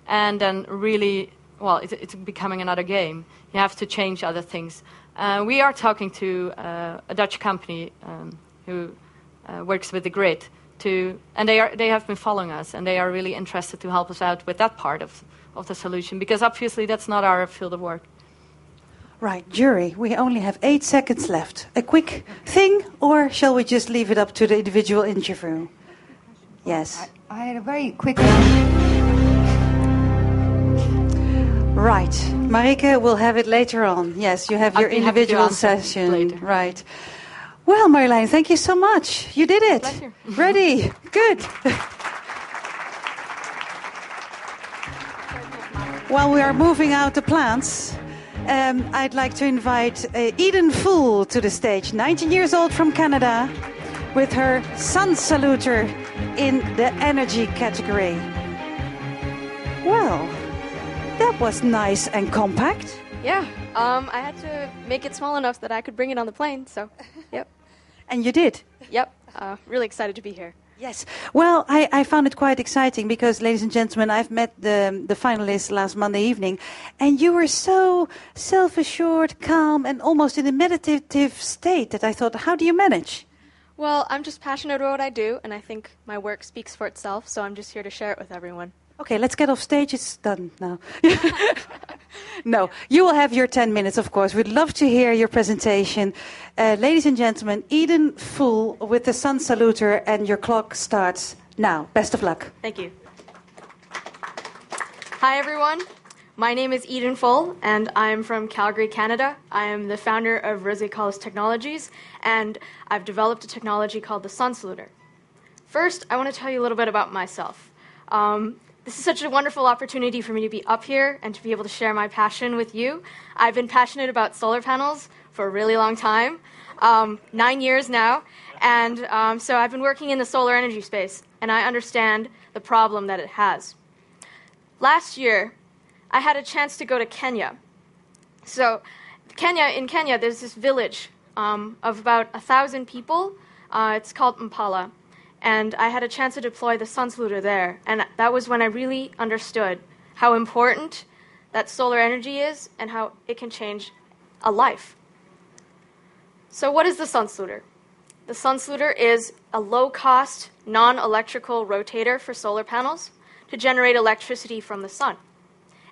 and then really, well, it's becoming another game. You have to change other things. We are talking to a Dutch company who works with the grid, and they have been following us, and they are really interested to help us out with that part of the solution, because obviously that's not our field of work. Right, jury, we only have 8 seconds left. A quick thing, or shall we just leave it up to the individual interview? Yes. I had a very quick Right, Marieke, we'll have it later on. Yes, you have your individual session. Later. Right. Well, Marjolein, thank you so much. You did it. Pleasure. Ready. Good. While we are moving out the plants, I'd like to invite Eden Fool to the stage, 19 years old from Canada, with her sun saluter in the energy category. Well, that was nice and compact. Yeah, I had to make it small enough that I could bring it on the plane, so, yep. And you did? Yep, really excited to be here. Yes. Well, I found it quite exciting because, ladies and gentlemen, I've met the finalists last Monday evening, and you were so self-assured, calm, and almost in a meditative state that I thought, how do you manage? Well, I'm just passionate about what I do, and I think my work speaks for itself, so I'm just here to share it with everyone. Okay, let's get off stage. It's done now. No, you will have your 10 minutes, of course. We'd love to hear your presentation. Ladies and gentlemen, Eden Fool with the sun saluter, and your clock starts now. Best of luck. Thank you. Hi, everyone. My name is Eden Full, and I'm from Calgary, Canada. I am the founder of Rose Collis Technologies, and I've developed a technology called the sun saluter. First, I want to tell you a little bit about myself. This is such a wonderful opportunity for me to be up here and to be able to share my passion with you. I've been passionate about solar panels for a really long time, 9 years now, and so I've been working in the solar energy space, and I understand the problem that it has. Last year, I had a chance to go to Kenya. So in Kenya, there's this village of about 1,000 people. It's called Mpala. And I had a chance to deploy the sun saluter there. And that was when I really understood how important that solar energy is and how it can change a life. So what is the sun saluter? The sun saluter is a low-cost, non-electrical rotator for solar panels to generate electricity from the sun.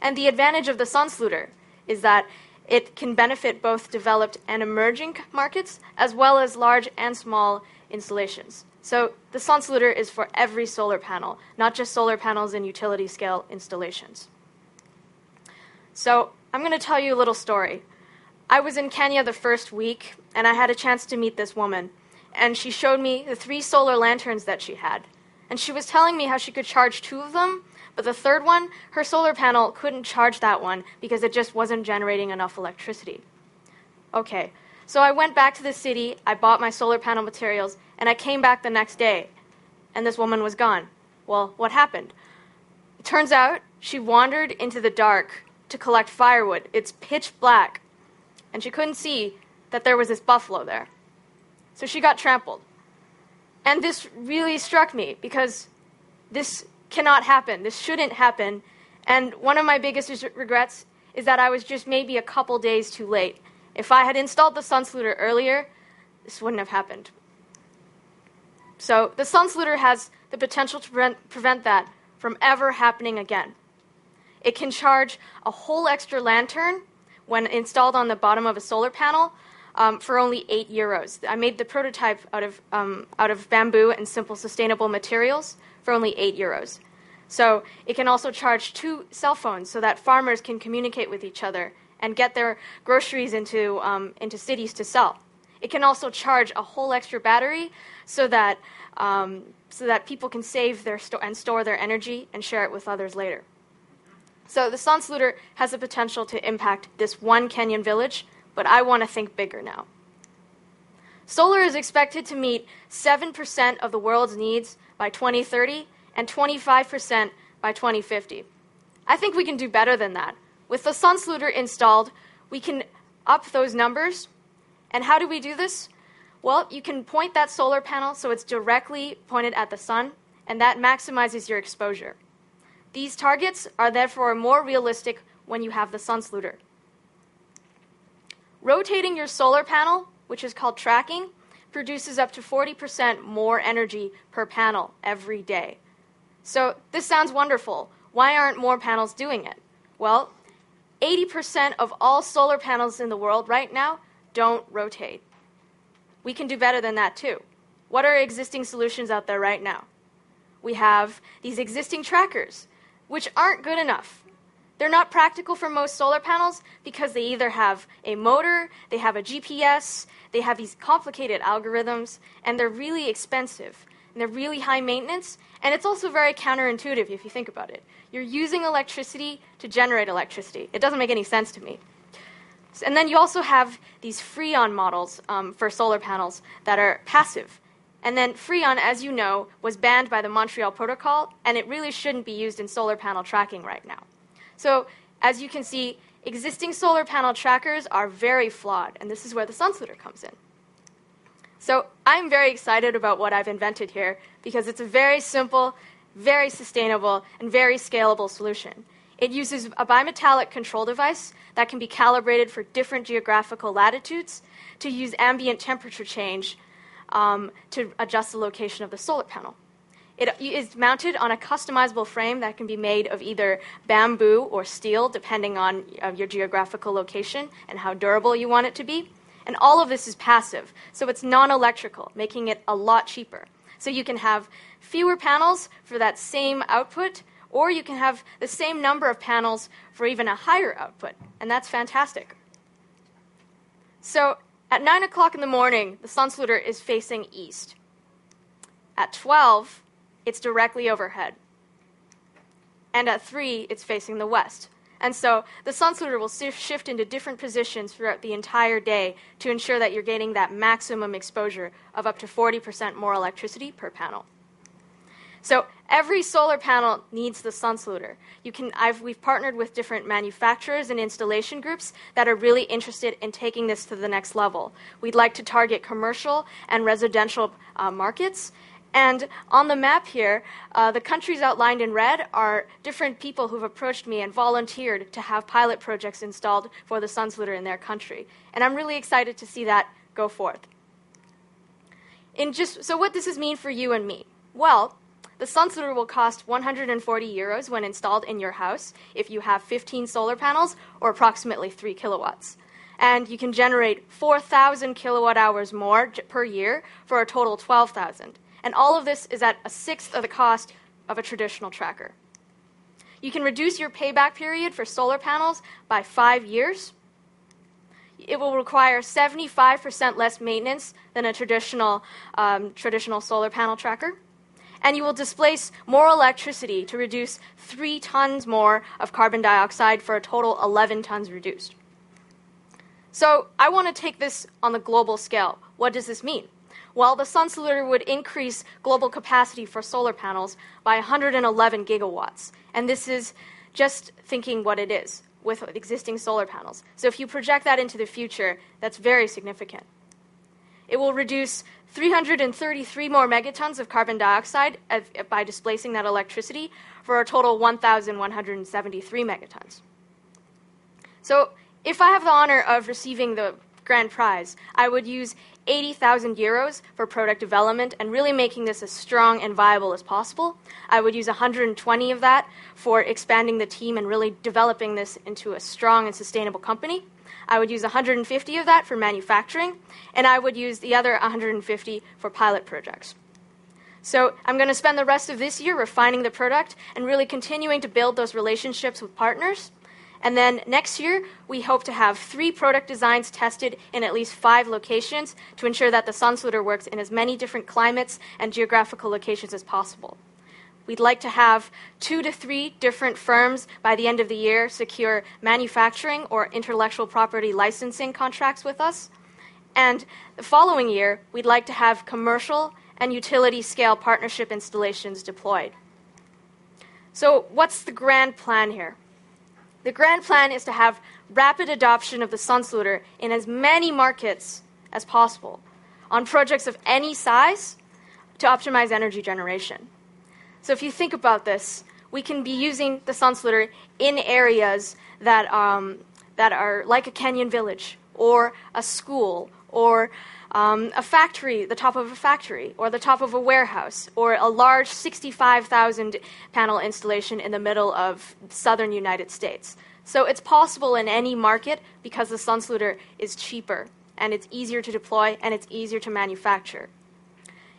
And the advantage of the sun saluter is that it can benefit both developed and emerging markets, as well as large and small installations. So the sun saluter is for every solar panel, not just solar panels and utility scale installations. So I'm going to tell you a little story. I was in Kenya the first week, and I had a chance to meet this woman. And she showed me the 3 solar lanterns that she had. And she was telling me how she could charge 2 of them, but the third one, her solar panel couldn't charge that one because it just wasn't generating enough electricity. Okay, so I went back to the city, I bought my solar panel materials, and I came back the next day, and this woman was gone. Well, what happened? It turns out she wandered into the dark to collect firewood. It's pitch black, and she couldn't see that there was this buffalo there. So she got trampled. And this really struck me because this cannot happen. This shouldn't happen. And one of my biggest regrets is that I was just maybe a couple days too late. If I had installed the sun saluter earlier, this wouldn't have happened. So the sun saluter has the potential to prevent that from ever happening again. It can charge a whole extra lantern when installed on the bottom of a solar panel for only €8. I made the prototype out of bamboo and simple sustainable materials for only €8. So it can also charge 2 cell phones so that farmers can communicate with each other and get their groceries into cities to sell. It can also charge a whole extra battery so that people can save and store their energy and share it with others later. So the sun saluter has the potential to impact this one Kenyan village, but I want to think bigger now. Solar is expected to meet 7% of the world's needs by 2030 and 25% by 2050. I think we can do better than that. With the sun saluter installed, we can up those numbers. And how do we do this? Well, you can point that solar panel so it's directly pointed at the sun, and that maximizes your exposure. These targets are therefore more realistic when you have the sun saluter. Rotating your solar panel, which is called tracking, produces up to 40% more energy per panel every day. So this sounds wonderful. Why aren't more panels doing it? Well, 80% of all solar panels in the world right now don't rotate. We can do better than that too. What are existing solutions out there right now? We have these existing trackers, which aren't good enough. They're not practical for most solar panels because they either have a motor, they have a GPS, they have these complicated algorithms, and they're really expensive, and they're really high maintenance, and it's also very counterintuitive if you think about it. You're using electricity to generate electricity. It doesn't make any sense to me. And then you also have these Freon models for solar panels that are passive. And then Freon, as you know, was banned by the Montreal Protocol, and it really shouldn't be used in solar panel tracking right now. So as you can see, existing solar panel trackers are very flawed, and this is where the SunSlooter comes in. So I'm very excited about what I've invented here because it's a very simple, very sustainable, and very scalable solution. It uses a bimetallic control device that can be calibrated for different geographical latitudes to use ambient temperature change to adjust the location of the solar panel. It is mounted on a customizable frame that can be made of either bamboo or steel, depending on your geographical location and how durable you want it to be. And all of this is passive, so it's non-electrical, making it a lot cheaper. So you can have fewer panels for that same output, or you can have the same number of panels for even a higher output, and that's fantastic. So at 9 o'clock in the morning, the SunSlooter is facing east. At 12, it's directly overhead. And at 3, it's facing the west. And so the SunSlooter will shift into different positions throughout the entire day to ensure that you're getting that maximum exposure of up to 40% more electricity per panel. So every solar panel needs the SunSlooter. We've partnered with different manufacturers and installation groups that are really interested in taking this to the next level. We'd like to target commercial and residential markets. And on the map here, the countries outlined in red are different people who've approached me and volunteered to have pilot projects installed for the SunSlooter in their country. And I'm really excited to see that go forth. So what does this mean for you and me? Well, the SunSlooter will cost 140 euros when installed in your house if you have 15 solar panels or approximately 3 kilowatts. And you can generate 4,000 kilowatt hours more per year for a total 12,000. And all of this is at a sixth of the cost of a traditional tracker. You can reduce your payback period for solar panels by 5 years. It will require 75% less maintenance than a traditional solar panel tracker. And you will displace more electricity to reduce 3 tons more of carbon dioxide for a total 11 tons reduced. So I want to take this on the global scale. What does this mean? Well, the SunSlooter would increase global capacity for solar panels by 111 gigawatts. And this is just thinking what it is with existing solar panels. So if you project that into the future, that's very significant. It will reduce 333 more megatons of carbon dioxide by displacing that electricity for a total 1,173 megatons. So if I have the honor of receiving the grand prize, I would use 80,000 euros for product development and really making this as strong and viable as possible. I would use 120 of that for expanding the team and really developing this into a strong and sustainable company. I would use 150 of that for manufacturing, and I would use the other 150 for pilot projects. So I'm going to spend the rest of this year refining the product and really continuing to build those relationships with partners. And then next year, we hope to have 3 product designs tested in at least 5 locations to ensure that the SunSlooter works in as many different climates and geographical locations as possible. We'd like to have 2 to 3 different firms by the end of the year secure manufacturing or intellectual property licensing contracts with us. And the following year, we'd like to have commercial and utility scale partnership installations deployed. So what's the grand plan here? The grand plan is to have rapid adoption of the SunSlooter in as many markets as possible on projects of any size to optimize energy generation. So if you think about this, we can be using the SunSlooter in areas that are like a canyon village or a school or a factory, the top of a factory, or the top of a warehouse, or a large 65,000 panel installation in the middle of southern United States. So it's possible in any market because the SunSlooter is cheaper, and it's easier to deploy, and it's easier to manufacture.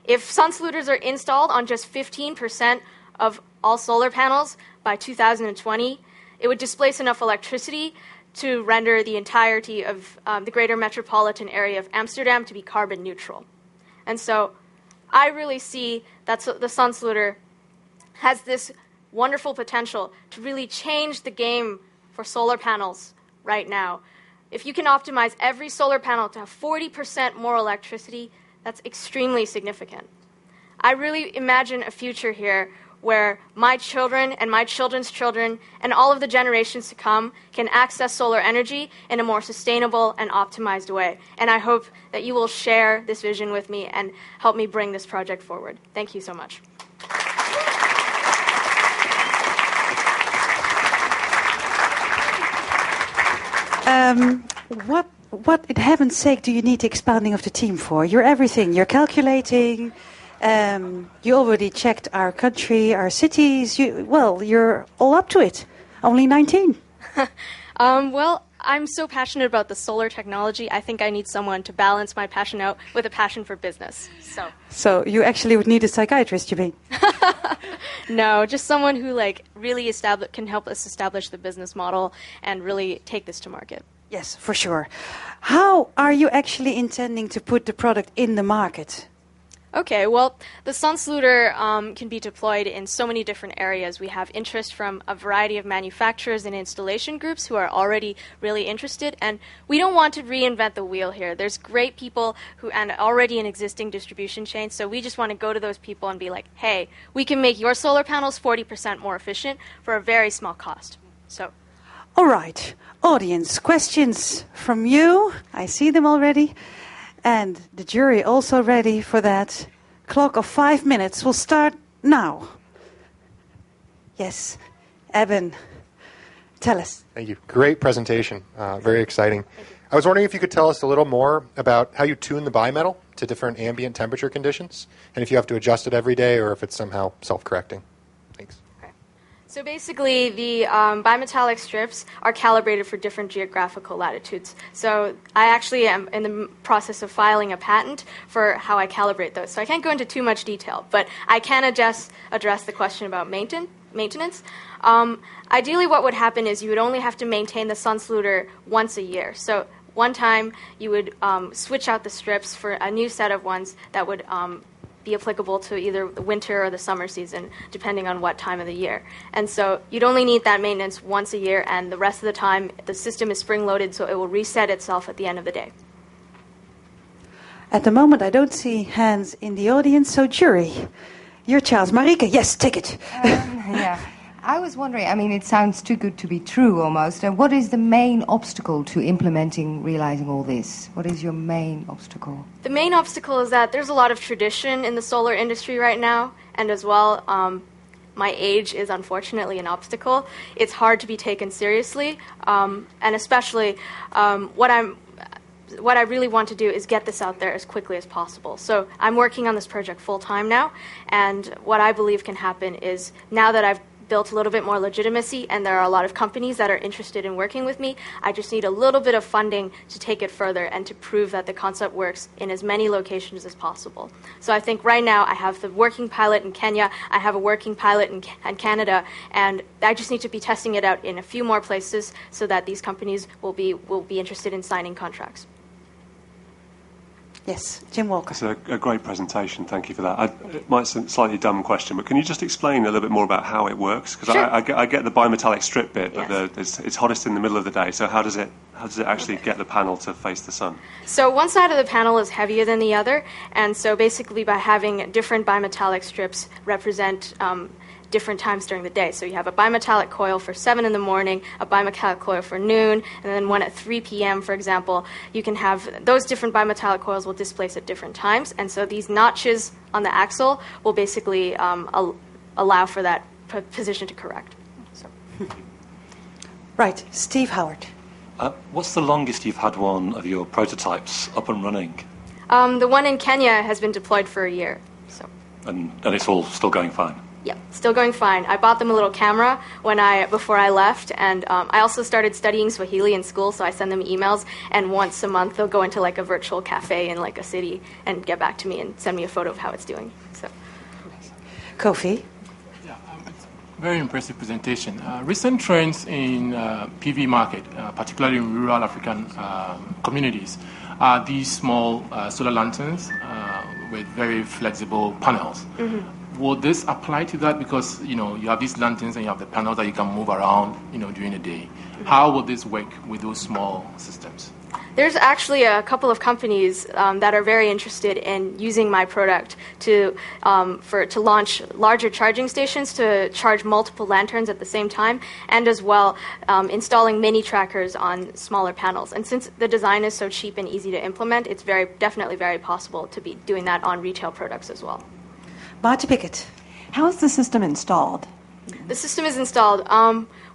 If SunSlooters are installed on just 15% of all solar panels by 2020, it would displace enough electricity to render the entirety of the greater metropolitan area of Amsterdam to be carbon neutral. And so I really see that the SunSlooter has this wonderful potential to really change the game for solar panels right now. If you can optimize every solar panel to have 40% more electricity, that's extremely significant. I really imagine a future here where my children and my children's children and all of the generations to come can access solar energy in a more sustainable and optimized way. And I hope that you will share this vision with me and help me bring this project forward. Thank you so much. What in heaven's sake do you need the expanding of the team for? You're everything. You're calculating. You already checked our country, our cities. You're all up to it. Only 19. Well, I'm so passionate about the solar technology. I think I need someone to balance my passion out with a passion for business. So you actually would need a psychiatrist, you mean? No, just someone who really can help us establish the business model and really take this to market. Yes, for sure. How are you actually intending to put the product in the market? Okay, well, the Sonsluder can be deployed in so many different areas. We have interest from a variety of manufacturers and installation groups who are already really interested, and we don't want to reinvent the wheel here. There's great people and already an existing distribution chain, so we just want to go to those people and be like, hey, we can make your solar panels 40% more efficient for a very small cost. All right, audience, questions from you? I see them already. And the jury also ready for that. Clock of 5 minutes will start now. Yes, Evan, tell us. Thank you. Great presentation. Very exciting. I was wondering if you could tell us a little more about how you tune the bimetal to different ambient temperature conditions, and if you have to adjust it every day or if it's somehow self-correcting. Thanks. So basically, the bimetallic strips are calibrated for different geographical latitudes. So I actually am in the process of filing a patent for how I calibrate those. So I can't go into too much detail, but I can address the question about maintenance. Ideally, what would happen is you would only have to maintain the Sonsluder once a year. So one time, you would switch out the strips for a new set of ones that would be applicable to either the winter or the summer season, depending on what time of the year. And so you'd only need that maintenance once a year, and the rest of the time, the system is spring-loaded, so it will reset itself at the end of the day. At the moment, I don't see hands in the audience, so jury, your chance. Marieke, yes, take it. Yeah. I was wondering, it sounds too good to be true almost. What is the main obstacle to realizing all this? What is your main obstacle? The main obstacle is that there's a lot of tradition in the solar industry right now, and as well, my age is unfortunately an obstacle. It's hard to be taken seriously, and especially what I really want to do is get this out there as quickly as possible. So I'm working on this project full-time now, and what I believe can happen is now that I've built a little bit more legitimacy and there are a lot of companies that are interested in working with me, I just need a little bit of funding to take it further and to prove that the concept works in as many locations as possible. So I think right now I have the working pilot in Kenya, I have a working pilot in Canada, and I just need to be testing it out in a few more places so that these companies will be interested in signing contracts. Yes, Jim Walker. It's a great presentation. Thank you for that. It might seem a slightly dumb question, but can you just explain a little bit more about how it works? Because sure. I get the bimetallic strip bit, but yes. It's hottest in the middle of the day. So how does it actually get the panel to face the sun? So one side of the panel is heavier than the other, and so basically by having different bimetallic strips represent different times during the day. So you have a bimetallic coil for 7 in the morning, a bimetallic coil for noon, and then one at 3 p.m., for example. You can have those different bimetallic coils will displace at different times, and so these notches on the axle will basically allow for that position to correct. So. Right, Steve Howard. What's the longest you've had one of your prototypes up and running? The one in Kenya has been deployed for a year. So. And it's all still going fine? Yeah, still going fine. I bought them a little camera before I left, and I also started studying Swahili in school, so I send them emails, and once a month they'll go into like a virtual cafe in like a city and get back to me and send me a photo of how it's doing. So, Kofi? Yeah, very impressive presentation. Recent trends in PV market, particularly in rural African communities, are these small solar lanterns with very flexible panels. Mm-hmm. will this apply to that? Because, you know, you have these lanterns and you have the panels that you can move around, you know, during the day. How will this work with those small systems? There's actually a couple of companies that are very interested in using my product to launch larger charging stations to charge multiple lanterns at the same time, and as well installing mini trackers on smaller panels. And since the design is so cheap and easy to implement, it's definitely very possible to be doing that on retail products as well. Marty Pickett. How is the system installed? The system is installed.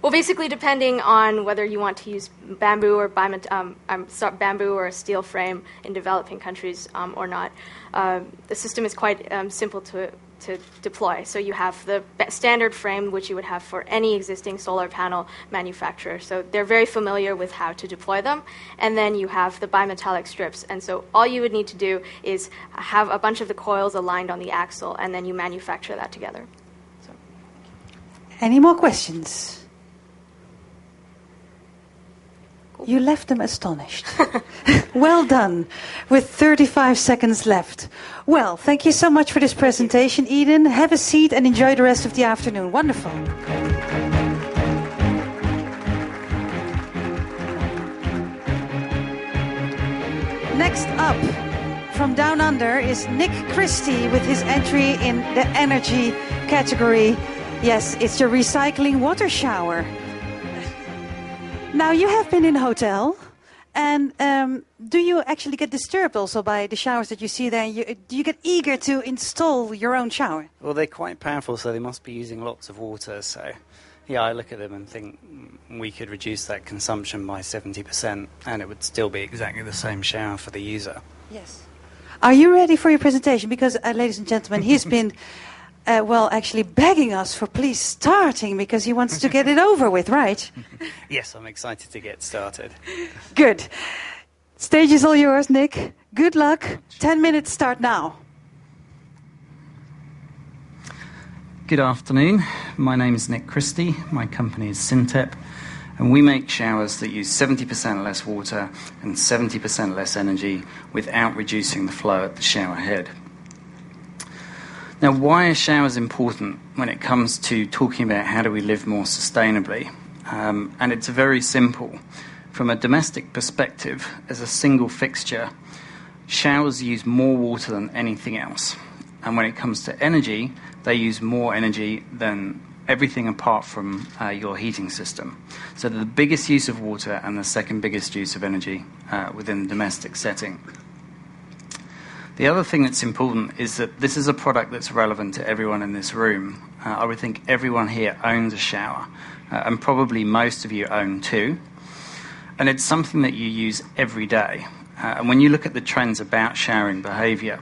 Well, basically, depending on whether you want to use bamboo or bamboo or a steel frame in developing countries or not, the system is quite simple to deploy. So you have the standard frame, which you would have for any existing solar panel manufacturer. So they're very familiar with how to deploy them. And then you have the bimetallic strips. And so all you would need to do is have a bunch of the coils aligned on the axle, and then you manufacture that together. Any more questions? You left them astonished. Well done. With 35 seconds left. Well, thank you so much for this presentation, Eden. Have a seat and enjoy the rest of the afternoon. Wonderful. Next up, from Down Under, is Nick Christie with his entry in the energy category. Yes, it's your recycling water shower. Now, you have been in a hotel, and do you actually get disturbed also by the showers that you see there? Do you get eager to install your own shower? Well, they're quite powerful, so they must be using lots of water. So, yeah, I look at them and think we could reduce that consumption by 70%, and it would still be exactly the same shower for the user. Yes. Are you ready for your presentation? Because, ladies and gentlemen, he's been... actually begging us for please starting because he wants to get it over with, right? Yes, I'm excited to get started. Good. Stage is all yours, Nick. Good luck. 10 minutes start now. Good afternoon. My name is Nick Christie. My company is Syntep, and we make showers that use 70% less water and 70% less energy without reducing the flow at the shower head. Now, why are showers important when it comes to talking about how do we live more sustainably? And it's very simple. From a domestic perspective, as a single fixture, showers use more water than anything else. And when it comes to energy, they use more energy than everything apart from your heating system. So they're the biggest use of water and the second biggest use of energy within the domestic setting. The other thing that's important is that this is a product that's relevant to everyone in this room. I would think everyone here owns a shower, and probably most of you own two. And it's something that you use every day. And when you look at the trends about showering behaviour,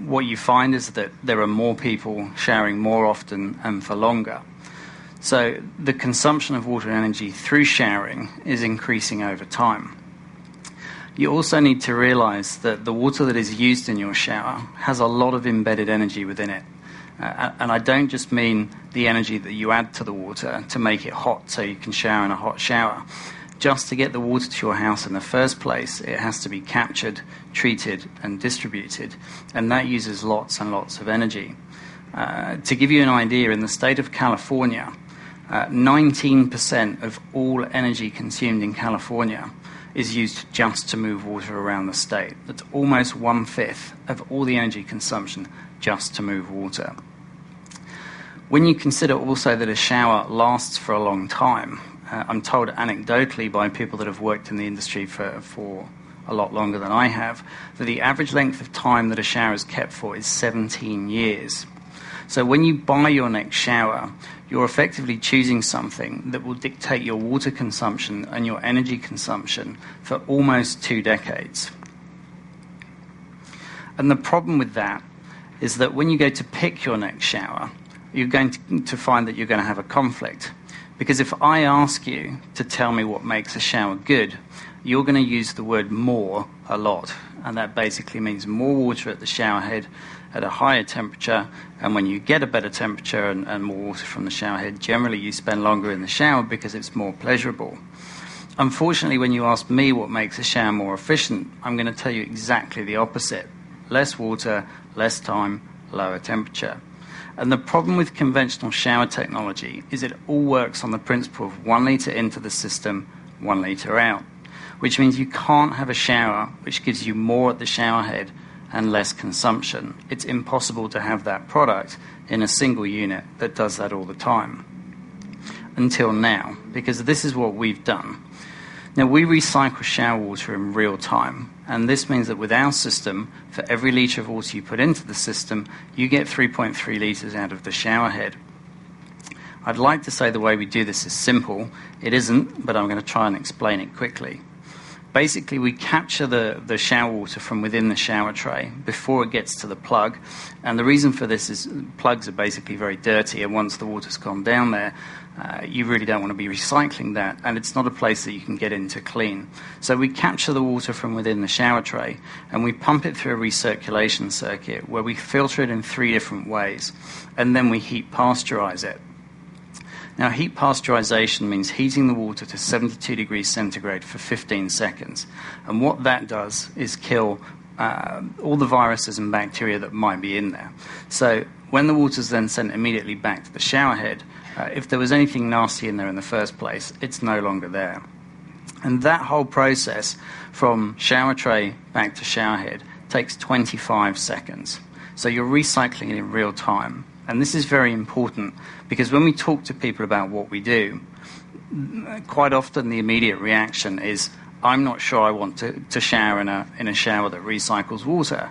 what you find is that there are more people showering more often and for longer. So the consumption of water and energy through showering is increasing over time. You also need to realise that the water that is used in your shower has a lot of embedded energy within it. And I don't just mean the energy that you add to the water to make it hot so you can shower in a hot shower. Just to get the water to your house in the first place, it has to be captured, treated and distributed. And that uses lots and lots of energy. To give you an idea, in the state of California, 19% of all energy consumed in California is used just to move water around the state. That's almost 1/5 of all the energy consumption just to move water. When you consider also that a shower lasts for a long time, I'm told anecdotally by people that have worked in the industry for a lot longer than I have, that the average length of time that a shower is kept for is 17 years. So when you buy your next shower, you're effectively choosing something that will dictate your water consumption and your energy consumption for almost 2 decades. And the problem with that is that when you go to pick your next shower, you're going to find that you're going to have a conflict. Because if I ask you to tell me what makes a shower good, you're going to use the word more a lot. And that basically means more water at the shower head at a higher temperature, and when you get a better temperature and more water from the shower head, generally you spend longer in the shower because it's more pleasurable. Unfortunately, when you ask me what makes a shower more efficient, I'm going to tell you exactly the opposite. Less water, less time, lower temperature. And the problem with conventional shower technology is it all works on the principle of 1 litre into the system, 1 litre out, which means you can't have a shower which gives you more at the shower head and less consumption. It's impossible to have that product in a single unit that does that all the time. Until now, because this is what we've done. Now, we recycle shower water in real time, and this means that with our system, for every litre of water you put into the system, you get 3.3 litres out of the shower head. I'd like to say the way we do this is simple. It isn't, but I'm going to try and explain it quickly. Basically, we capture the shower water from within the shower tray before it gets to the plug. And the reason for this is plugs are basically very dirty, and once the water's gone down there, you really don't want to be recycling that, and it's not a place that you can get into clean. So we capture the water from within the shower tray, and we pump it through a recirculation circuit where we filter it in 3 different ways, and then we heat pasteurize it. Now, heat pasteurization means heating the water to 72 degrees centigrade for 15 seconds. And what that does is kill all the viruses and bacteria that might be in there. So when the water is then sent immediately back to the shower head, if there was anything nasty in there in the first place, it's no longer there. And that whole process from shower tray back to shower head takes 25 seconds. So you're recycling it in real time. And this is very important because when we talk to people about what we do, quite often the immediate reaction is, I'm not sure I want to shower in a shower that recycles water.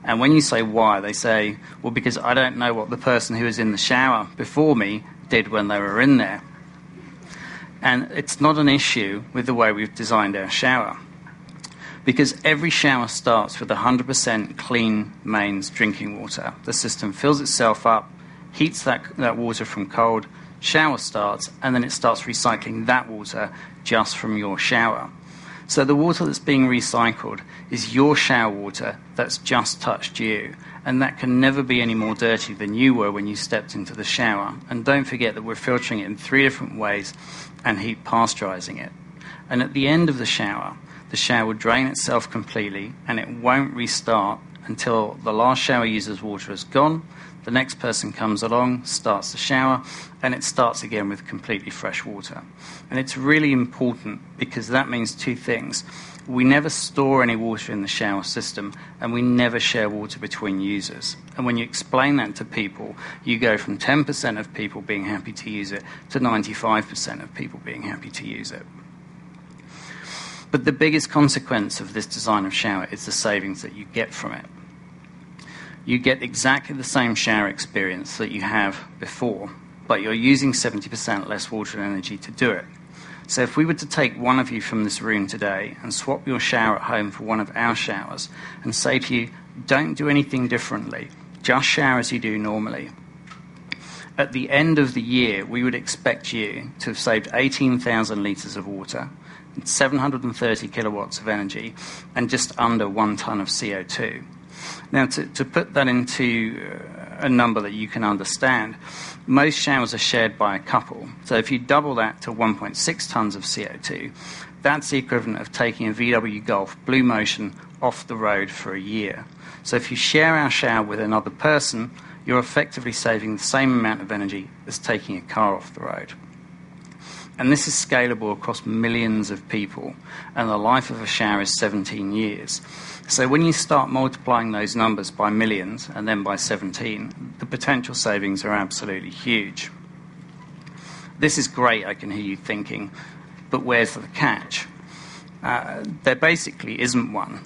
And when you say why, they say, well, because I don't know what the person who was in the shower before me did when they were in there. And it's not an issue with the way we've designed our shower, because every shower starts with 100% clean mains drinking water. The system fills itself up, heats that water from cold, shower starts, and then it starts recycling that water just from your shower. So the water that's being recycled is your shower water that's just touched you, and that can never be any more dirty than you were when you stepped into the shower. And don't forget that we're filtering it in 3 different ways and heat pasteurizing it. And at the end of the shower will drain itself completely, and it won't restart until the last shower user's water is gone. The next person comes along, starts the shower, and it starts again with completely fresh water. And it's really important because that means 2 things. We never store any water in the shower system, and we never share water between users. And when you explain that to people, you go from 10% of people being happy to use it to 95% of people being happy to use it. But the biggest consequence of this design of shower is the savings that you get from it. You get exactly the same shower experience that you have before, but you're using 70% less water and energy to do it. So if we were to take one of you from this room today and swap your shower at home for one of our showers and say to you, don't do anything differently, just shower as you do normally. At the end of the year, we would expect you to have saved 18,000 litres of water, 730 kilowatts of energy, and just under 1 tonne of CO2. Now, to put that into a number that you can understand, most showers are shared by a couple. So if you double that to 1.6 tonnes of CO2, that's the equivalent of taking a VW Golf Blue Motion off the road for a year. So if you share our shower with another person, you're effectively saving the same amount of energy as taking a car off the road. And this is scalable across millions of people, and the life of a shower is 17 years. So when you start multiplying those numbers by millions and then by 17, the potential savings are absolutely huge. This is great, I can hear you thinking, but where's the catch? There basically isn't one.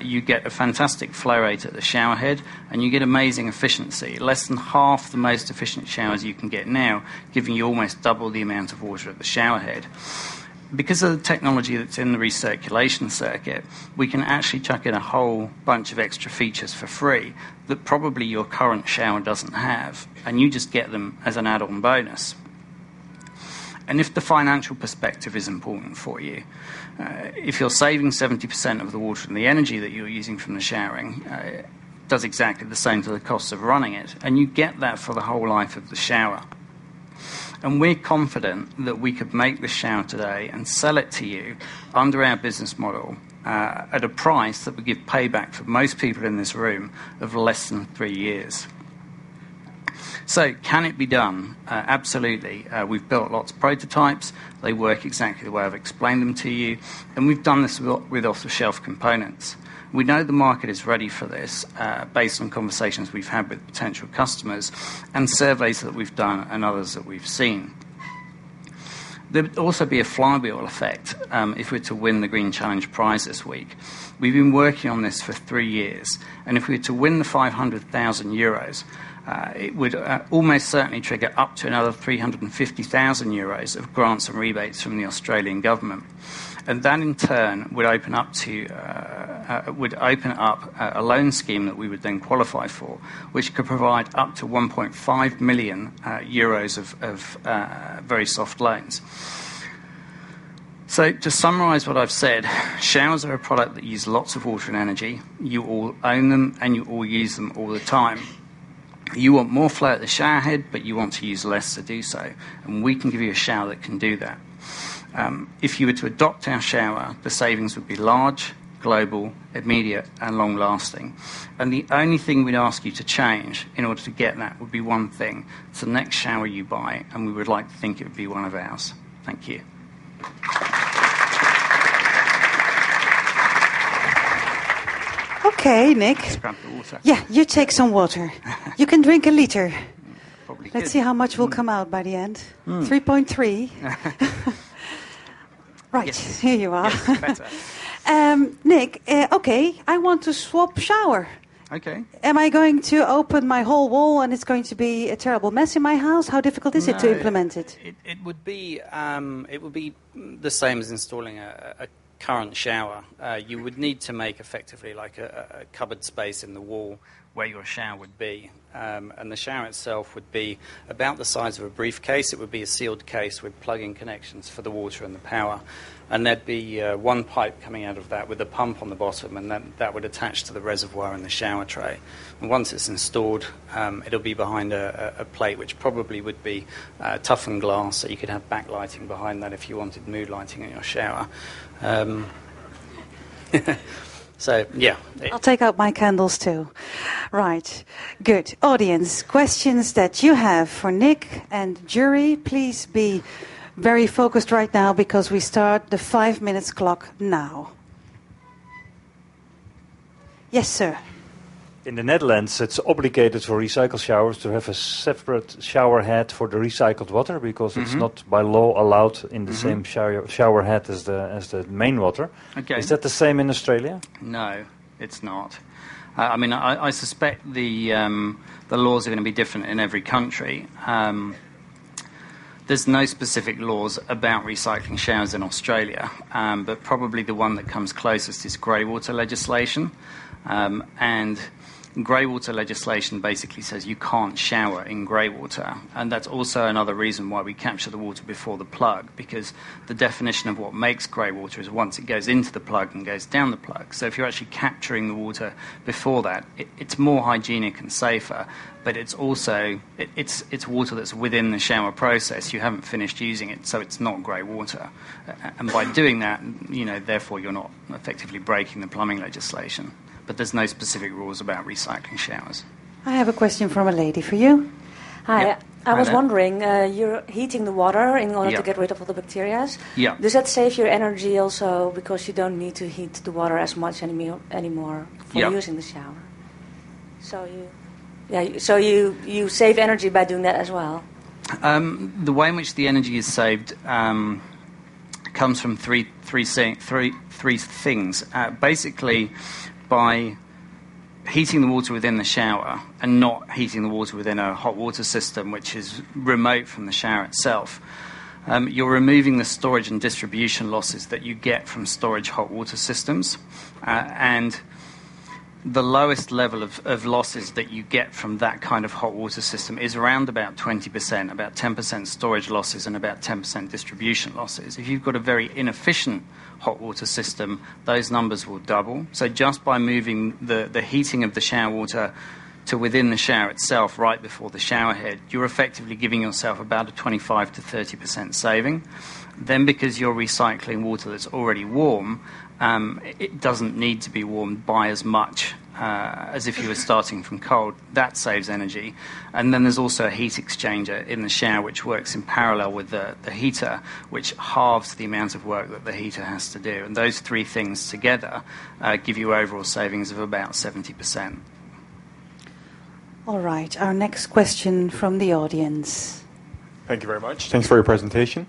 You get a fantastic flow rate at the shower head, and you get amazing efficiency, less than half the most efficient showers you can get now, giving you almost double the amount of water at the shower head. Because of the technology that's in the recirculation circuit, we can actually chuck in a whole bunch of extra features for free that probably your current shower doesn't have, and you just get them as an add-on bonus. And if the financial perspective is important for you, if you're saving 70% of the water and the energy that you're using from the showering, it does exactly the same to the cost of running it, and you get that for the whole life of the shower. And we're confident that we could make this shower today and sell it to you under our business model at a price that would give payback for most people in this room of less than 3 years. So, can it be done? Absolutely. We've built lots of prototypes. They work exactly the way I've explained them to you. And we've done this with off-the-shelf components. We know the market is ready for this based on conversations we've had with potential customers and surveys that we've done and others that we've seen. There would also be a flywheel effect if we were to win the Green Challenge prize this week. We've been working on this for 3 years, and if we were to win the 500,000 euros, it would almost certainly trigger up to another 350,000 euros of grants and rebates from the Australian government. And that in turn would open up a loan scheme that we would then qualify for, which could provide up to 1.5 million euros of very soft loans. So to summarise what I've said, showers are a product that use lots of water and energy. You all own them and you all use them all the time. You want more flow at the shower head, but you want to use less to do so. And we can give you a shower that can do that. If you were to adopt our shower, the savings would be large, global, immediate, and long-lasting. And the only thing we'd ask you to change in order to get that would be one thing. It's the next shower you buy, and we would like to think it would be one of ours. Thank you. Okay, Nick. Let's grab the water. Yeah, you take some water. You can drink a liter. Probably Let's good. see how much will come out by the end. 3.3. Right, Yes. here you are. Yes, better. Nick, okay, I want to swap shower. Okay. Am I going to open my whole wall and it's going to be a terrible mess in my house? How difficult is it to implement it? It would be the same as installing a current shower. You would need to make effectively like a cupboard space in the wall where your shower would be. And the shower itself would be about the size of a briefcase. It would be a sealed case with plug-in connections for the water and the power. And there'd be one pipe coming out of that with a pump on the bottom, and that would attach to the reservoir in the shower tray. And once it's installed, it'll be behind a plate, which probably would be toughened glass, so you could have backlighting behind that if you wanted mood lighting in your shower. So, yeah. I'll take out my candles too. Right. Good. Audience, questions that you have for Nick and jury, please be very focused right now because we start the 5 minutes clock now. Yes, sir. In the Netherlands, it's obligated for recycled showers to have a separate shower head for the recycled water because it's not by law allowed in the same shower head as the main water. Okay. Is that the same in Australia? No, it's not. I mean, I suspect the laws are going to be different in every country. There's no specific laws about recycling showers in Australia, but probably the one that comes closest is grey water legislation. And grey water legislation basically says you can't shower in grey water, and that's also another reason why we capture the water before the plug, because the definition of what makes grey water is once it goes into the plug and goes down the plug. So if you're actually capturing the water before that, it's more hygienic and safer, but it's also it's water that's within the shower process. You haven't finished using it, so it's not grey water. And by doing that, therefore you're not effectively breaking the plumbing legislation. But there's no specific rules about recycling showers. I have a question from a lady for you. Hi, Yeah. I was Hi there. wondering, you're heating the water in order Yeah. to get rid of all the bacteria. Yeah. Does that save your energy also because you don't need to heat the water as much anymore for Yeah. using the shower? So you save energy by doing that as well. The way in which the energy is saved comes from three things. Basically, by heating the water within the shower and not heating the water within a hot water system, which is remote from the shower itself, you're removing the storage and distribution losses that you get from storage hot water systems. And the lowest level of losses that you get from that kind of hot water system is around about 20%, about 10% storage losses and about 10% distribution losses. If you've got a very inefficient hot water system, those numbers will double. So just by moving the heating of the shower water to within the shower itself right before the shower head, you're effectively giving yourself about a 25 to 30% saving. Then because you're recycling water that's already warm, it doesn't need to be warmed by as much as if you were starting from cold. That saves energy. And then there's also a heat exchanger in the shower which works in parallel with the heater, which halves the amount of work that the heater has to do. And those three things together give you overall savings of about 70%. All right, our next question from the audience. Thank you very much. Thanks for your presentation.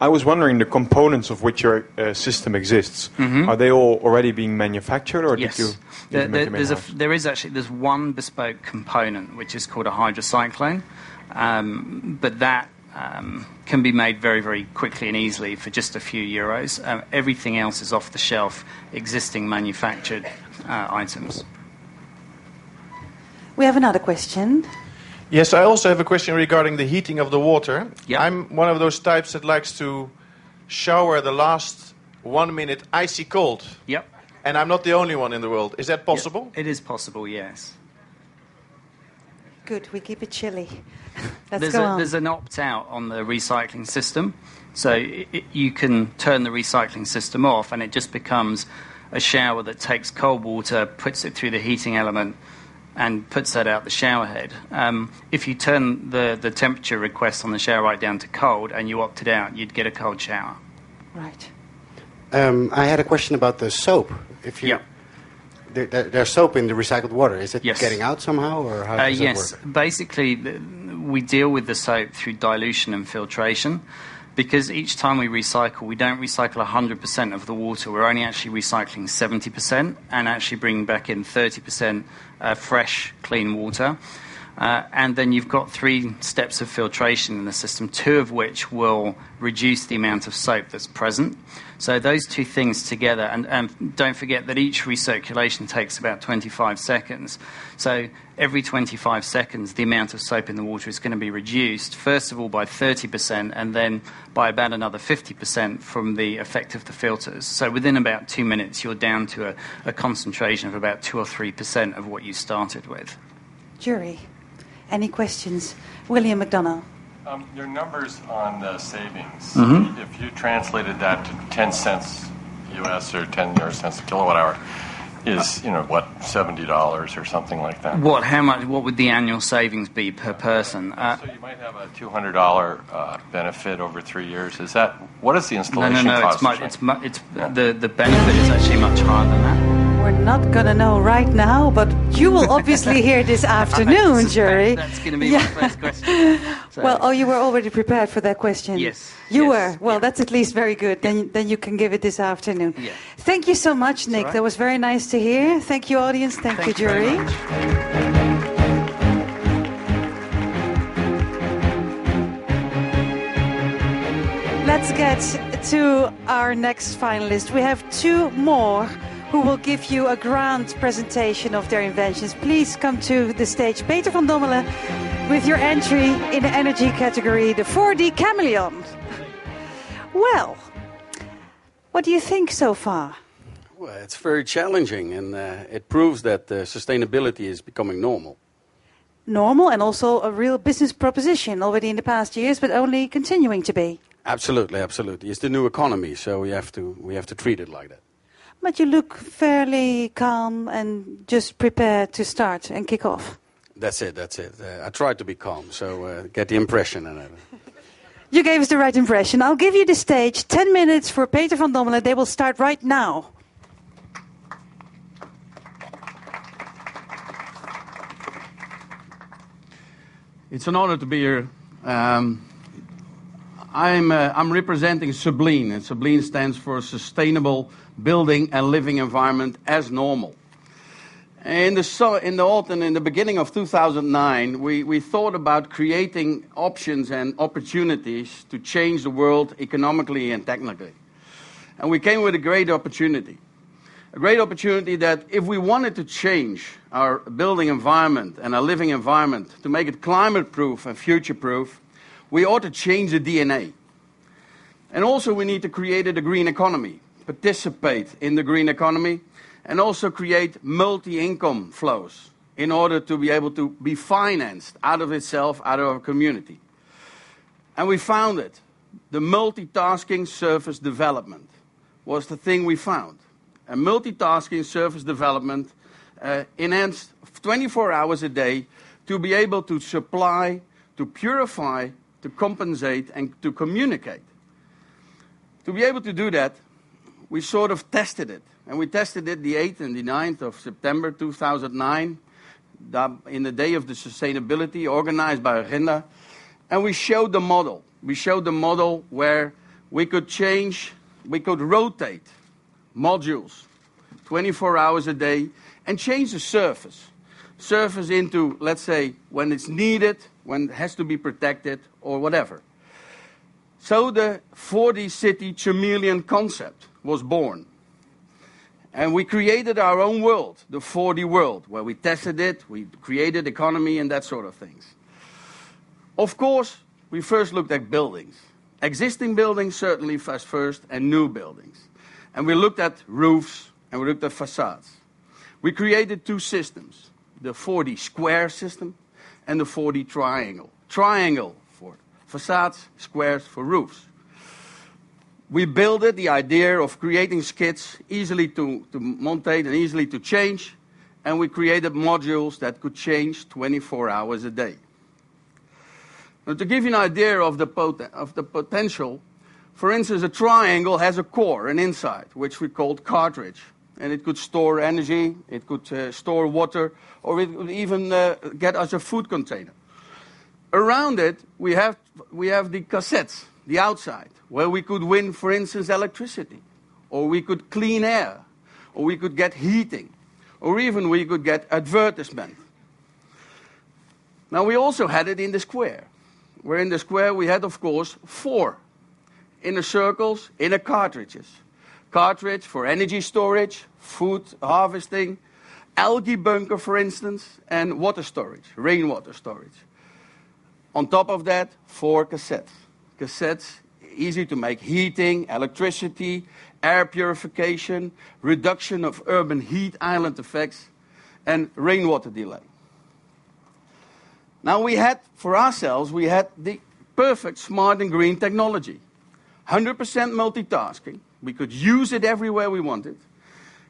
I was wondering the components of which your system exists. Mm-hmm. Are they all already being manufactured, or yes. did you make them in-house? There's one bespoke component which is called a hydrocyclone, but that can be made very, very quickly and easily for just a few euros. Everything else is off-the-shelf, existing manufactured items. We have another question. Yes, I also have a question regarding the heating of the water. Yep. I'm one of those types that likes to shower the last 1 minute icy cold. Yep. And I'm not the only one in the world. Is that possible? Yep. It is possible, yes. Good, we keep it chilly. Let's go on. There's an opt-out on the recycling system. So you can turn the recycling system off and it just becomes a shower that takes cold water, puts it through the heating element, and puts that out the shower head. If you turn the temperature request on the shower right down to cold and you opted out, you'd get a cold shower. Right. I had a question about the soap. If you, there's soap in the recycled water. Is it getting out somehow, or how does it work? Basically, we deal with the soap through dilution and filtration. Because each time we don't recycle 100% of the water. We're only actually recycling 70% and actually bringing back in 30% fresh, clean water. And then you've got 3 steps of filtration in the system, 2 of which will reduce the amount of soap that's present. So those 2 things together, and don't forget that each recirculation takes about 25 seconds. So every 25 seconds, the amount of soap in the water is going to be reduced, first of all by 30%, and then by about another 50% from the effect of the filters. So within about 2 minutes, you're down to a concentration of about 2 or 3% of what you started with. Jury, any questions? William McDonough. Your numbers on the savings, Mm-hmm. if you translated that to 10 cents US or 10 cents a kilowatt hour, is, $70 or something like that? What would the annual savings be per person? So you might have a $200 benefit over 3 years. What is the installation cost? The benefit is actually much higher than that. We're not going to know right now, but you will obviously hear this afternoon, jury. That's going to be my first question. So. Well, you were already prepared for that question. Yes. You were. Well, that's at least very good. Then you can give it this afternoon. Yeah. Thank you so much, Nick. Right. That was very nice to hear. Thank you, audience. Thank you, jury. Let's get to our next finalist. We have 2 more who will give you a grand presentation of their inventions. Please come to the stage. Peter van Tongeren with your entry in the energy category, the 4D Chameleon. Well, what do you think so far? Well, it's very challenging, and it proves that sustainability is becoming normal. Normal, and also a real business proposition already in the past years, but only continuing to be. Absolutely, absolutely. It's the new economy, so we have to treat it like that. But you look fairly calm and just prepared to start and kick off. That's it. I tried to be calm, so get the impression. You gave us the right impression. I'll give you the stage. 10 minutes for Peter van Tongeren. They will start right now. It's an honor to be here. I'm representing Sublime, and Sublime stands for Sustainable Building and Living Environment as Normal. In the autumn, in the beginning of 2009, we thought about creating options and opportunities to change the world economically and technically. And we came with a great opportunity. A great opportunity that if we wanted to change our building environment and our living environment to make it climate-proof and future-proof, we ought to change the DNA. And also we need to create a green economy, participate in the green economy, and also create multi-income flows in order to be able to be financed out of itself, out of our community. And we found it. The multitasking service development was the thing we found. And multitasking service development enhanced 24 hours a day to be able to supply, to purify, to compensate, and to communicate. To be able to do that, we sort of tested it. And we tested it the 8th and the 9th of September 2009, in the Day of the Sustainability, organized by Agenda. And we showed the model. We showed the model where we could rotate modules 24 hours a day and change the surface. Surface into, let's say, when it's needed, when it has to be protected, or whatever. So the 4D city chameleon concept was born. And we created our own world, the 4D world, where we tested it, we created economy and that sort of things. Of course, we first looked at buildings. Existing buildings certainly first, and new buildings. And we looked at roofs, and we looked at facades. We created two systems, the 4D square system and the 4D triangle. Triangle for facades, squares for roofs. We built the idea of creating skits easily to montate and easily to change, and we created modules that could change 24 hours a day. Now, to give you an idea of the potential, for instance, a triangle has a core, an inside, which we called cartridge. And it could store energy, it could store water, or it could even get us a food container. Around it, we have the cassettes, the outside, where we could win, for instance, electricity, or we could clean air, or we could get heating, or even we could get advertisement. Now, we also had it in the square, where in the square we had, of course, 4 inner circles, inner cartridges. Cartridge for energy storage, food harvesting, algae bunker, for instance, and water storage, rainwater storage. On top of that, 4 cassettes. Cassettes, easy to make heating, electricity, air purification, reduction of urban heat island effects, and rainwater delay. Now we had the perfect smart and green technology. 100% multitasking. We could use it everywhere we wanted.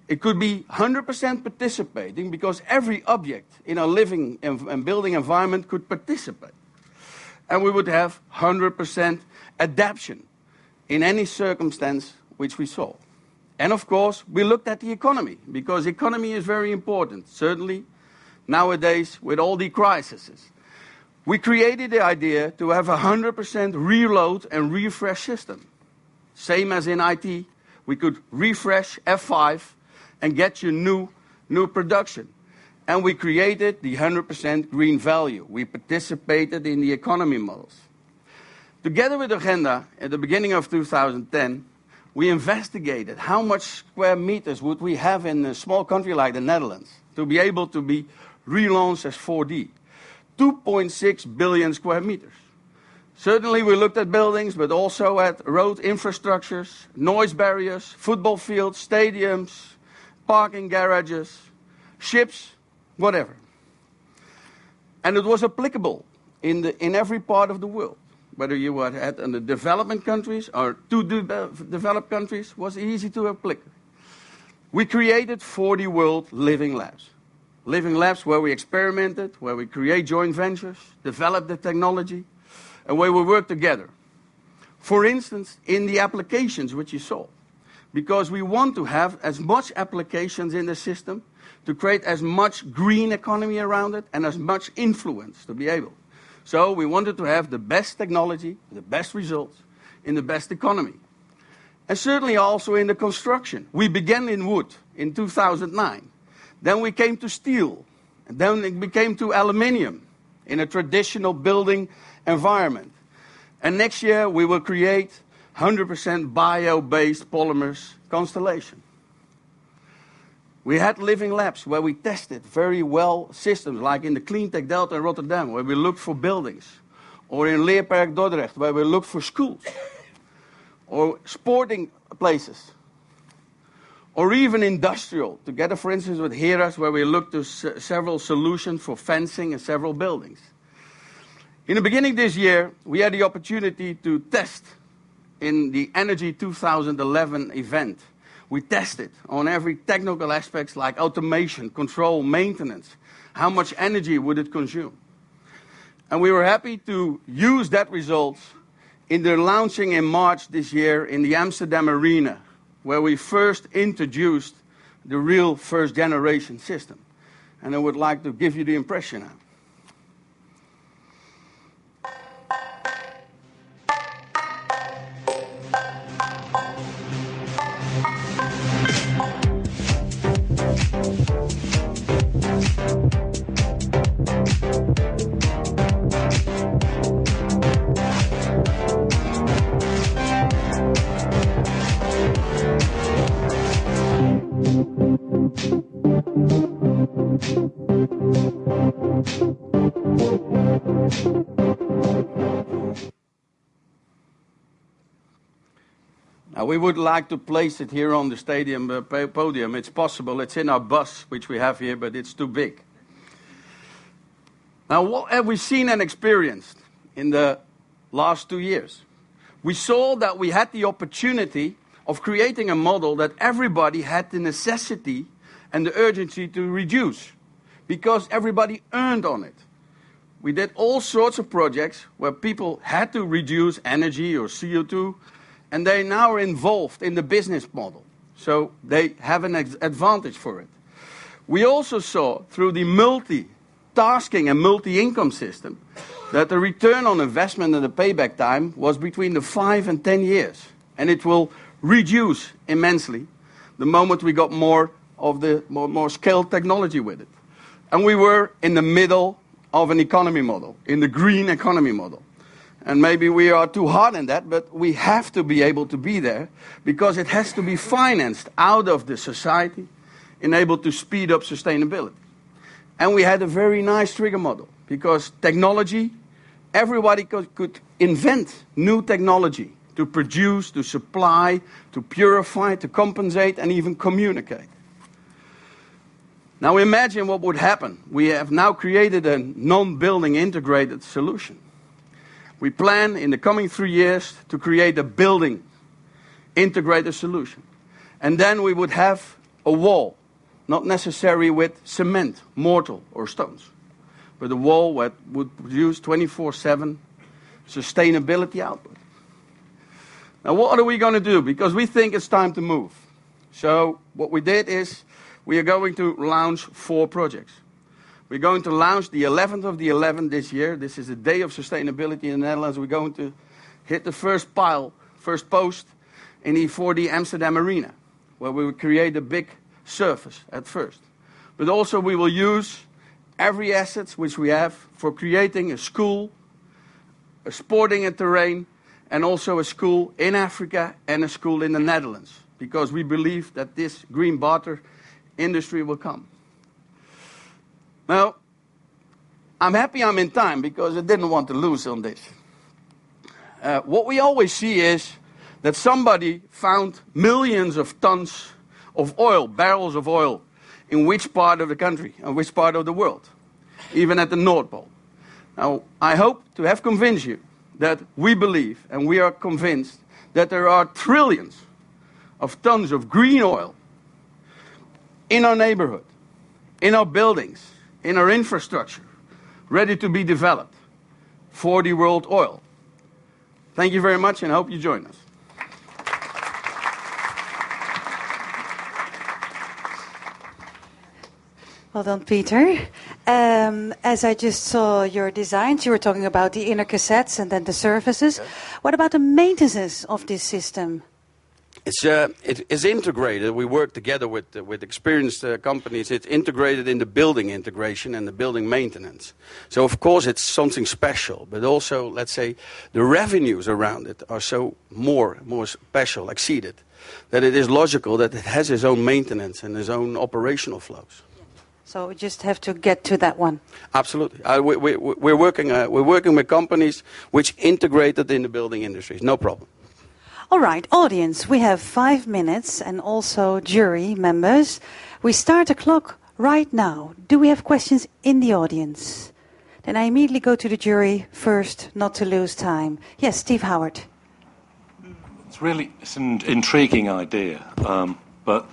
It could be 100% participating because every object in our living and building environment could participate. And we would have 100% adaptation in any circumstance which we saw. And of course, we looked at the economy because economy is very important, certainly nowadays with all the crises. We created the idea to have a 100% reload and refresh system. Same as in IT, we could refresh F5 and get you new production. And we created the 100% green value. We participated in the economy models. Together with Agenda, at the beginning of 2010, we investigated how much square meters would we have in a small country like the Netherlands to be able to be relaunched as 4D. 2.6 billion square meters. Certainly we looked at buildings, but also at road infrastructures, noise barriers, football fields, stadiums, parking garages, ships, whatever. And it was applicable in every part of the world. Whether you were in the developing countries or developed countries, was easy to apply. We created 4D World Living Labs. Living labs where we experimented, where we create joint ventures, develop the technology, and where we work together. For instance, in the applications which you saw. Because we want to have as much applications in the system to create as much green economy around it and as much influence to be able. So we wanted to have the best technology, the best results in the best economy. And certainly also in the construction. We began in wood in 2009. Then we came to steel, and then we came to aluminium in a traditional building environment. And next year we will create 100% bio-based polymers constellation. We had living labs where we tested very well systems, like in the Cleantech Delta in Rotterdam, where we looked for buildings, or in Leerpark Dordrecht, where we looked for schools, or sporting places. Or even industrial, together, for instance, with Heras, where we looked to several solutions for fencing and several buildings. In the beginning of this year, we had the opportunity to test in the Energy 2011 event, We tested on every technical aspects like automation, control, maintenance. How much energy would it consume? And we were happy to use that results in the launching in March this year in the Amsterdam Arena, where we first introduced the real first generation system. And I would like to give you the impression now. Now, we would like to place it here on the stadium podium. It's possible. It's in our bus, which we have here, but it's too big. Now, what have we seen and experienced in the last 2 years? We saw that we had the opportunity of creating a model that everybody had the necessity and the urgency to reduce, because everybody earned on it. We did all sorts of projects where people had to reduce energy or CO2, and they now are involved in the business model. So they have an advantage for it. We also saw through the multi-tasking and multi-income system that the return on investment and the payback time was between the 5 and 10 years. And it will reduce immensely the moment we got more of the more scaled technology with it. And we were in the middle of an economy model, in the green economy model. And maybe we are too hard in that, but we have to be able to be there because it has to be financed out of the society and able to speed up sustainability. And we had a very nice trigger model because technology, everybody could invent new technology to produce, to supply, to purify, to compensate, and even communicate. Now imagine what would happen. We have now created a non-building integrated solution. We plan in the coming 3 years to create a building integrated solution. And then we would have a wall, not necessarily with cement, mortar or stones, but a wall that would produce 24/7 sustainability output. Now what are we going to do? Because we think it's time to move. So what we did is we are going to launch 4 projects. We're going to launch the 11th of the 11th this year. This is the Day of Sustainability in the Netherlands. We're going to hit the first post for the Amsterdam Arena, where we will create a big surface at first. But also we will use every asset which we have for creating a school, a sporting terrain, and also a school in Africa and a school in the Netherlands, because we believe that this green barter industry will come. Now, I'm happy I'm in time because I didn't want to lose on this. What we always see is that somebody found millions of tons of oil, barrels of oil, in which part of the country, and which part of the world, even at the North Pole. Now, I hope to have convinced you that we believe, and we are convinced, that there are trillions of tons of green oil in our neighborhood, in our buildings, in our infrastructure, ready to be developed for the world oil. Thank you very much, and I hope you join us. Well done, Peter. As I just saw your designs, you were talking about the inner cassettes and then the surfaces. Okay. What about the maintenance of this system? It is integrated. We work together with experienced companies. It's integrated in the building integration and the building maintenance. So, of course, it's something special. But also, let's say, the revenues around it are so more special, exceeded, that it is logical that it has its own maintenance and its own operational flows. So we just have to get to that one. Absolutely. We're working with companies which integrate it in the building industries. No problem. All right, audience, we have 5 minutes and also jury members. We start the clock right now. Do we have questions in the audience? Then I immediately go to the jury first, not to lose time. Yes, Steve Howard. It's an intriguing idea. but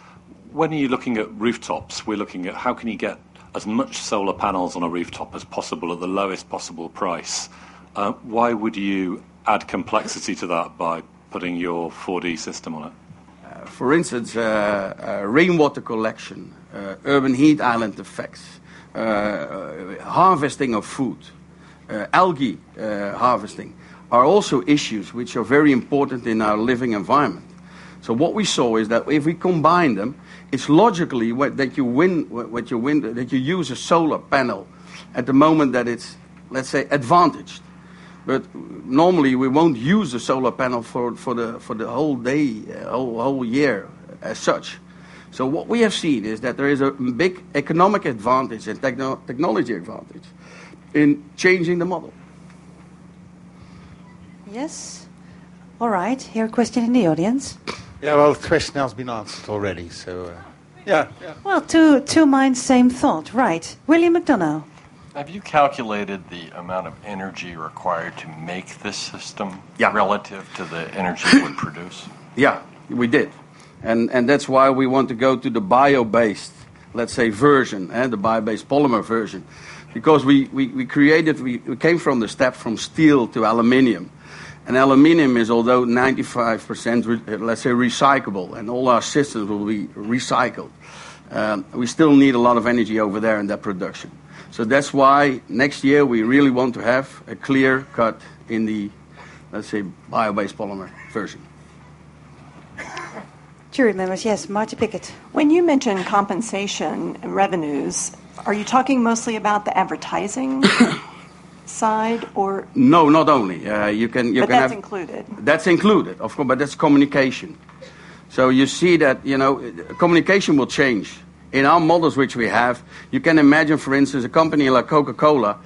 when you're looking at rooftops, we're looking at how can you get as much solar panels on a rooftop as possible at the lowest possible price. Why would you add complexity to that by putting your 4D system on it? For instance, rainwater collection, urban heat island effects, harvesting of food, algae harvesting are also issues which are very important in our living environment. So what we saw is that if we combine them, it's logically that you use a solar panel at the moment that it's, let's say, advantaged. But normally we won't use a solar panel for the whole day, whole year as such. So what we have seen is that there is a big economic advantage and technology advantage in changing the model. Yes. All right. Here a question in the audience. Yeah, well, the question has been answered already, so yeah. Well, two minds, same thought. Right. William McDonough. Have you calculated the amount of energy required to make this system relative to the energy it would produce? Yeah, we did. And that's why we want to go to the bio-based, let's say, version, the bio-based polymer version. Because we came from the step from steel to aluminium. And aluminium is, although 95%, let's say, recyclable, and all our systems will be recycled, we still need a lot of energy over there in that production. So that's why next year we really want to have a clear cut in the, let's say, bio-based polymer version. Jury members, yes, Marty Pickett. When you mention compensation revenues, are you talking mostly about the advertising side, or? No, not only. You can that's have, included. That's included, of course, but that's communication. So you see that, communication will change. In our models which we have, you can imagine, for instance, a company like Coca-Cola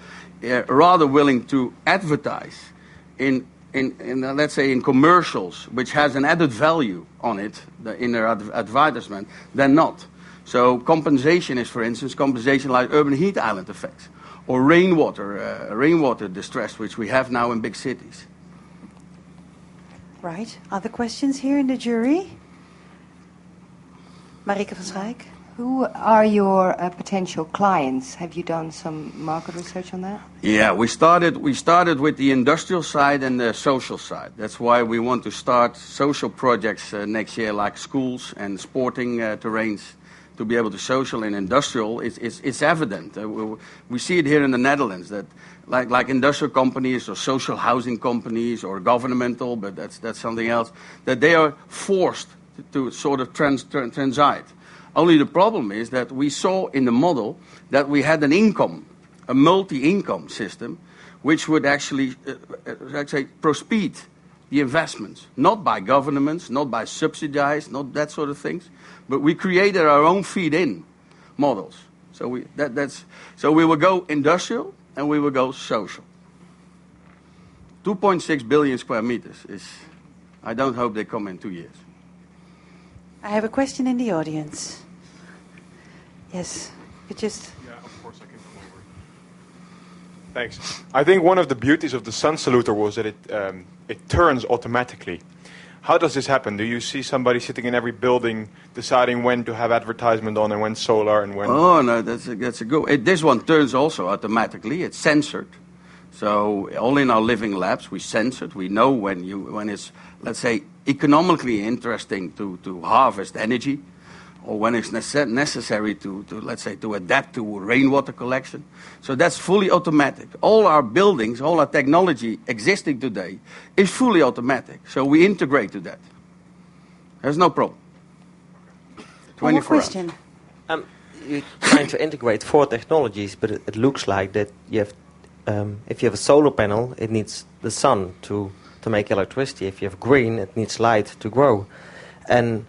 rather willing to advertise in let's say, in commercials, which has an added value on it in their advertisement, than not. So compensation is, for instance, compensation like urban heat island effects or rainwater distress, which we have now in big cities. Right. Other questions here in the jury? Marieke van Schaik. Who are your potential clients? Have you done some market research on that? Yeah, we started with the industrial side and the social side. That's why we want to start social projects next year, like schools and sporting terrains, to be able to social and industrial. It's evident. We see it here in the Netherlands that like industrial companies or social housing companies or governmental, but that's something else, that they are forced to sort of transit. Only the problem is that we saw in the model that we had a multi-income system, which would actually, proceed the investments, not by governments, not by subsidized, not that sort of things, but we created our own feed-in models. So we will go industrial and we will go social. 2.6 billion square meters is. I don't hope they come in 2 years. I have a question in the audience. Yes, you just... Yeah, of course I can come over. Thanks. I think one of the beauties of the sun saluter was that it turns automatically. How does this happen? Do you see somebody sitting in every building deciding when to have advertisement on and when solar and when... Oh, no, that's a good... This one turns also automatically. It's censored. So all in our living labs, we sense it. We know when it's, let's say, economically interesting to harvest energy, or when it's necessary to let's say, to adapt to rainwater collection. So that's fully automatic. All our buildings, all our technology existing today is fully automatic. So we integrate to that. There's no problem. 24 One more question. You're trying to integrate 4 technologies, but it looks like that you have, if you have a solar panel, it needs the sun to make electricity. If you have green, it needs light to grow. And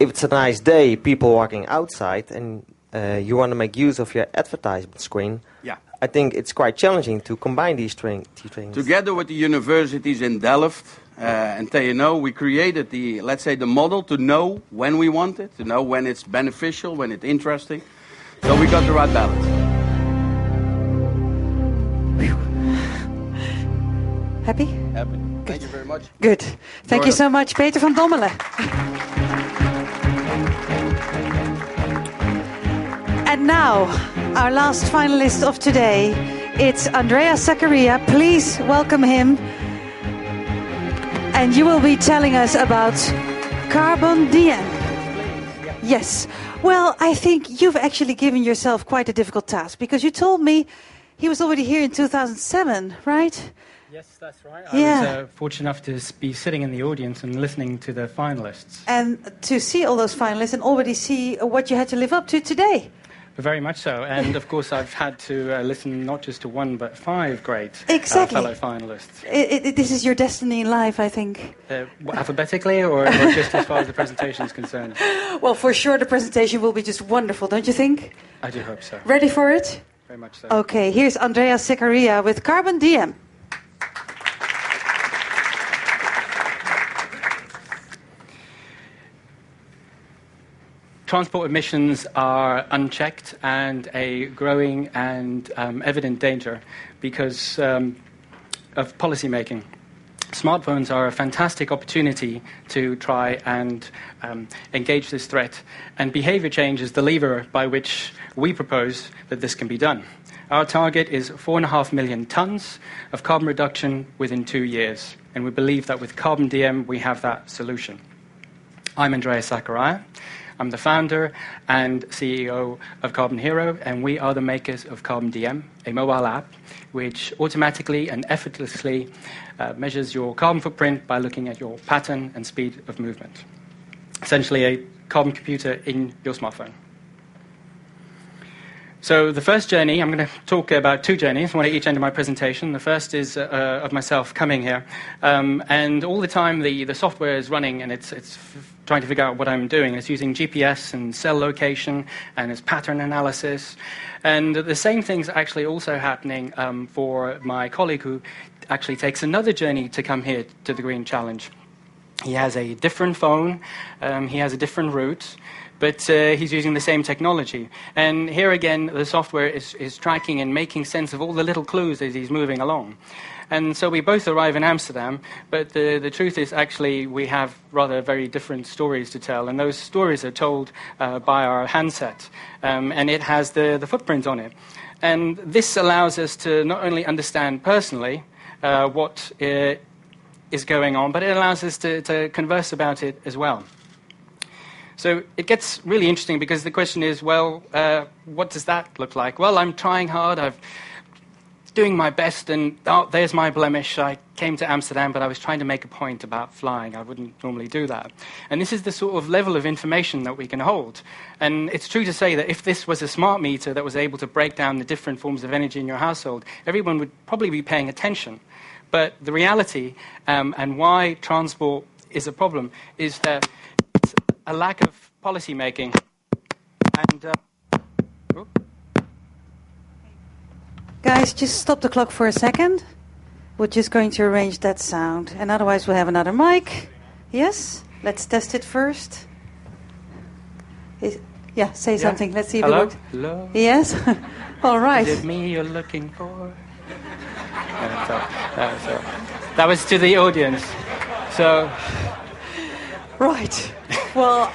if it's a nice day, people walking outside, and you want to make use of your advertisement screen, I think it's quite challenging to combine these two things. Together with the universities in Delft and TNO, we created the model to know when we want it, to know when it's beneficial, when it's interesting. So we got the right balance. Happy? Happy. Thank you very much. Good. Thank you so much, Peter van Dommelen. now, our last finalist of today, it's Andreas Zakaria. Please welcome him. And you will be telling us about carbon DM. Yes. Well, I think you've actually given yourself quite a difficult task, because you told me he was already here in 2007, right? Yes, that's right. I was fortunate enough to be sitting in the audience and listening to the finalists. And to see all those finalists and already see what you had to live up to today. Very much so. And, of course, I've had to listen not just to one, but 5 great fellow finalists. This is your destiny in life, I think. Alphabetically or just as far as the presentation is concerned? Well, for sure the presentation will be just wonderful, don't you think? I do hope so. Ready for it? Very much so. Okay, here's Andreas Zakaria with Carbon DM. Transport emissions are unchecked and a growing and evident danger because of policy making. Smartphones are a fantastic opportunity to try and engage this threat, and behavior change is the lever by which we propose that this can be done. Our target is 4.5 million tons of carbon reduction within 2 years, and we believe that with Carbon DM we have that solution. I'm Andreas Zakaria. I'm the founder and CEO of Carbon Hero, and we are the makers of Carbon DM, a mobile app which automatically and effortlessly measures your carbon footprint by looking at your pattern and speed of movement. Essentially a carbon computer in your smartphone. So the first journey, I'm going to talk about 2 journeys, one at each end of my presentation. The first is of myself coming here. And all the time the software is running and it's trying to figure out what I'm doing. It's using GPS and cell location and it's pattern analysis. And the same thing's actually also happening for my colleague who actually takes another journey to come here to the Green Challenge. He has a different phone, he has a different route, but he's using the same technology. And here again, the software is tracking and making sense of all the little clues as he's moving along. And so we both arrive in Amsterdam, but the truth is actually we have rather very different stories to tell, and those stories are told by our handset, and it has the footprint on it. And this allows us to not only understand personally what is going on, but it allows us to converse about it as well. So it gets really interesting because the question is, well, what does that look like? Well, I'm trying hard, I'm doing my best, and there's my blemish. I came to Amsterdam, but I was trying to make a point about flying. I wouldn't normally do that. And this is the sort of level of information that we can hold. And it's true to say that if this was a smart meter that was able to break down the different forms of energy in your household, everyone would probably be paying attention. But the reality, and why transport is a problem, is that it's a lack of policy making. And guys, just stop the clock for a second. We're just going to arrange that sound, and otherwise we'll have another mic. Yes? Let's test it first. Yeah, say something. Let's see if it works. Hello? Yes? All right. Is it me you're looking for? That was to the audience. So, right. Well,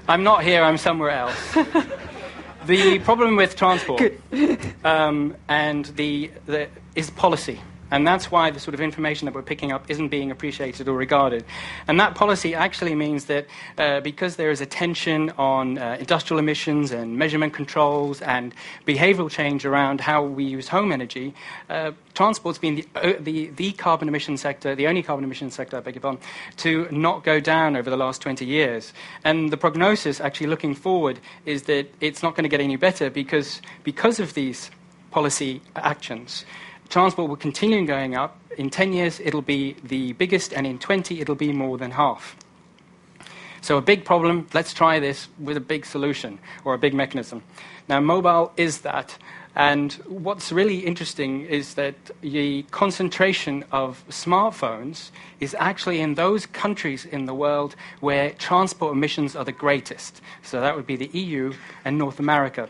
I'm not here. I'm somewhere else. The problem with transport and is policy. And that's why the sort of information that we're picking up isn't being appreciated or regarded. And that policy actually means that because there is a tension on industrial emissions and measurement controls and behavioral change around how we use home energy, transport's been the carbon emission sector, the only carbon emission sector, I beg your pardon, to not go down over the last 20 years. And the prognosis, actually looking forward, is that it's not going to get any better because of these policy actions. Transport will continue going up. In 10 years, it'll be the biggest, and in 20, it'll be more than half. So a big problem, let's try this with a big solution or a big mechanism. Now, mobile is that. And what's really interesting is that the concentration of smartphones is actually in those countries in the world where transport emissions are the greatest. So that would be the EU and North America.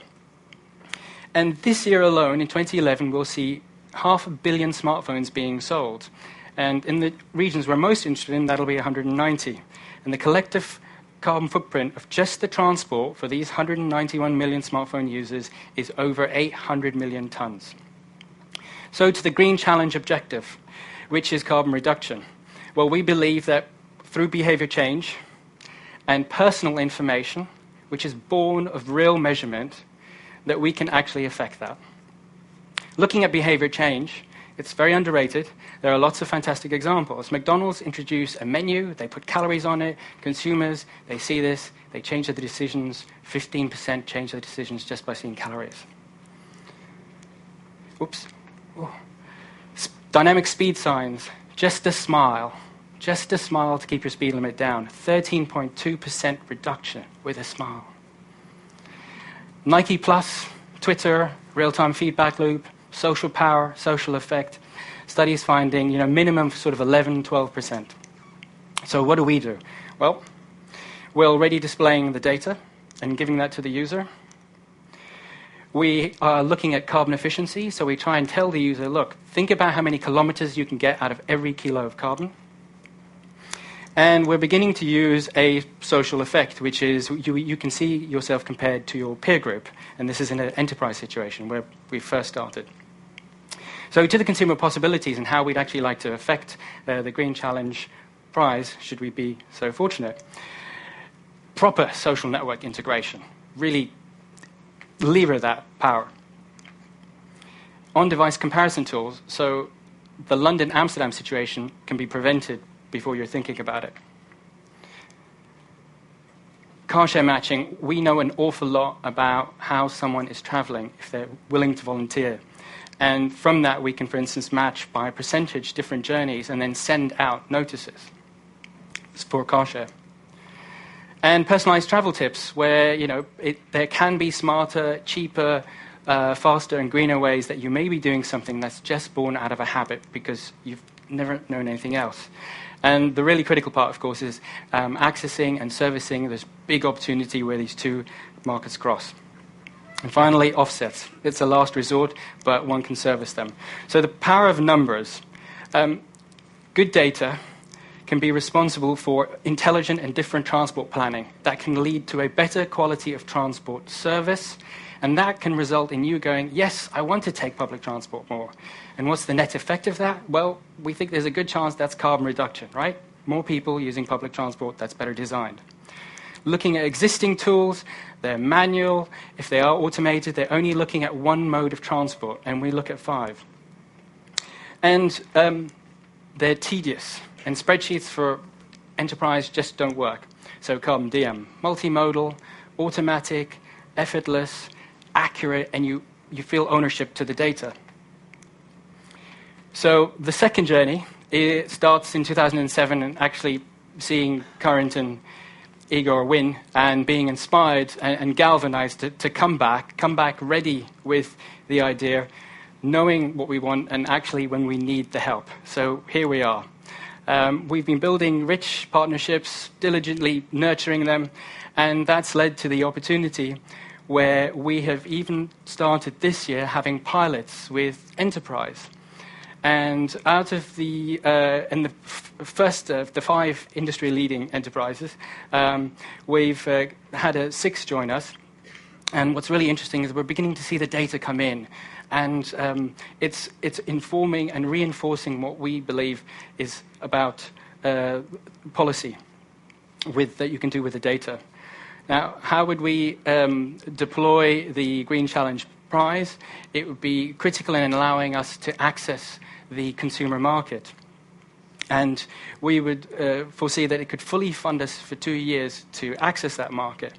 And this year alone, in 2011, we'll see 500 million smartphones being sold. And in the regions we're most interested in, that'll be 190. And the collective carbon footprint of just the transport for these 191 million smartphone users is over 800 million tons. So to the Green Challenge objective, which is carbon reduction. Well, we believe that through behavior change and personal information, which is born of real measurement, that we can actually affect that. Looking at behavior change, it's very underrated. There are lots of fantastic examples. McDonald's introduced a menu, they put calories on it, consumers, they see this, they change their decisions, 15% change their decisions just by seeing calories. Oops. Oh. Dynamic speed signs, just a smile to keep your speed limit down, 13.2% reduction with a smile. Nike Plus, Twitter, real-time feedback loop, social power, social effect, studies finding, minimum sort of 11, 12%. So what do? Well, we're already displaying the data and giving that to the user. We are looking at carbon efficiency, so we try and tell the user, look, think about how many kilometers you can get out of every kilo of carbon. And we're beginning to use a social effect, which is you can see yourself compared to your peer group. And this is in an enterprise situation where we first started. So to the consumer possibilities and how we'd actually like to affect the Green Challenge prize, should we be so fortunate. Proper social network integration, really lever that power. On-device comparison tools, so the London-Amsterdam situation can be prevented before you're thinking about it. Car share matching, we know an awful lot about how someone is traveling if they're willing to volunteer. And from that, we can, for instance, match by percentage different journeys and then send out notices for car share. And personalized travel tips, where there can be smarter, cheaper, faster and greener ways that you may be doing something that's just born out of a habit because you've never known anything else. And the really critical part, of course, is accessing and servicing this big opportunity where these two markets cross. And finally, offsets. It's a last resort, but one can service them. So the power of numbers. Good data can be responsible for intelligent and different transport planning. That can lead to a better quality of transport service, and that can result in you going, yes, I want to take public transport more. And what's the net effect of that? Well, we think there's a good chance that's carbon reduction, right? More people using public transport, that's better designed. Looking at existing tools, they're manual. If they are automated, they're only looking at one mode of transport, and we look at 5. And they're tedious, and spreadsheets for enterprise just don't work. So carbon DM, multimodal, automatic, effortless, accurate, and you feel ownership to the data. So the second journey, it starts in 2007 and actually seeing Current and Igor win and being inspired and galvanized to come back ready with the idea, knowing what we want and actually when we need the help. So here we are. We've been building rich partnerships, diligently nurturing them, and that's led to the opportunity where we have even started this year having pilots with enterprise. And out of the first of the 5 industry-leading enterprises, we've had 6 join us. And what's really interesting is we're beginning to see the data come in, and it's informing and reinforcing what we believe is about policy that you can do with the data. Now, how would we deploy the Green Challenge Prize? It would be critical in allowing us to access the consumer market. And we would foresee that it could fully fund us for 2 years to access that market.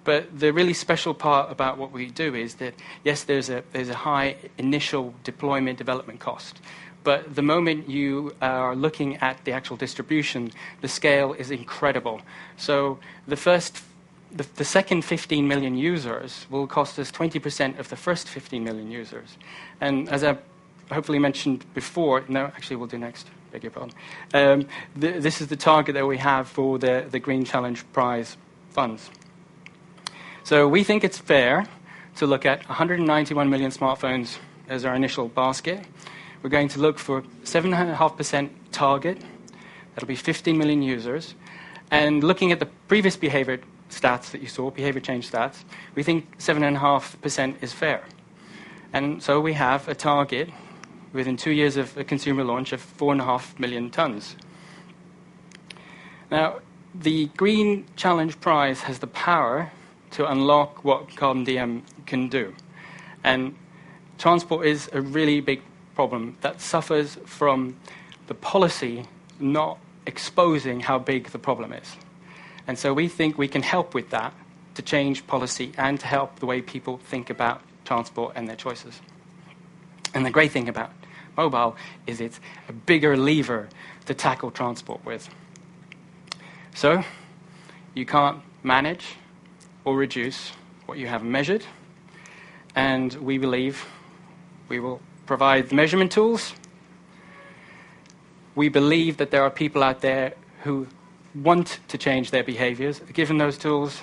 But the really special part about what we do is that, yes, there's a high initial deployment development cost. But the moment you are looking at the actual distribution, the scale is incredible. So the second 15 million users will cost us 20% of the first 15 million users. And as I hopefully mentioned before, no, actually we'll do next, beg your pardon. This is the target that we have for the Green Challenge Prize funds. So we think it's fair to look at 191 million smartphones as our initial basket. We're going to look for 7.5% target. That'll be 15 million users. And looking at the previous behavior stats that you saw, behavior change stats, we think 7.5% is fair. And so we have a target within 2 years of a consumer launch of 4.5 million tons. Now, the Green Challenge Prize has the power to unlock what Carbon DM can do. And transport is a really big problem that suffers from the policy not exposing how big the problem is. And so we think we can help with that to change policy and to help the way people think about transport and their choices. And the great thing about mobile is it's a bigger lever to tackle transport with. So you can't manage or reduce what you have measured, and we believe we will provide the measurement tools. We believe that there are people out there who want to change their behaviors, given those tools,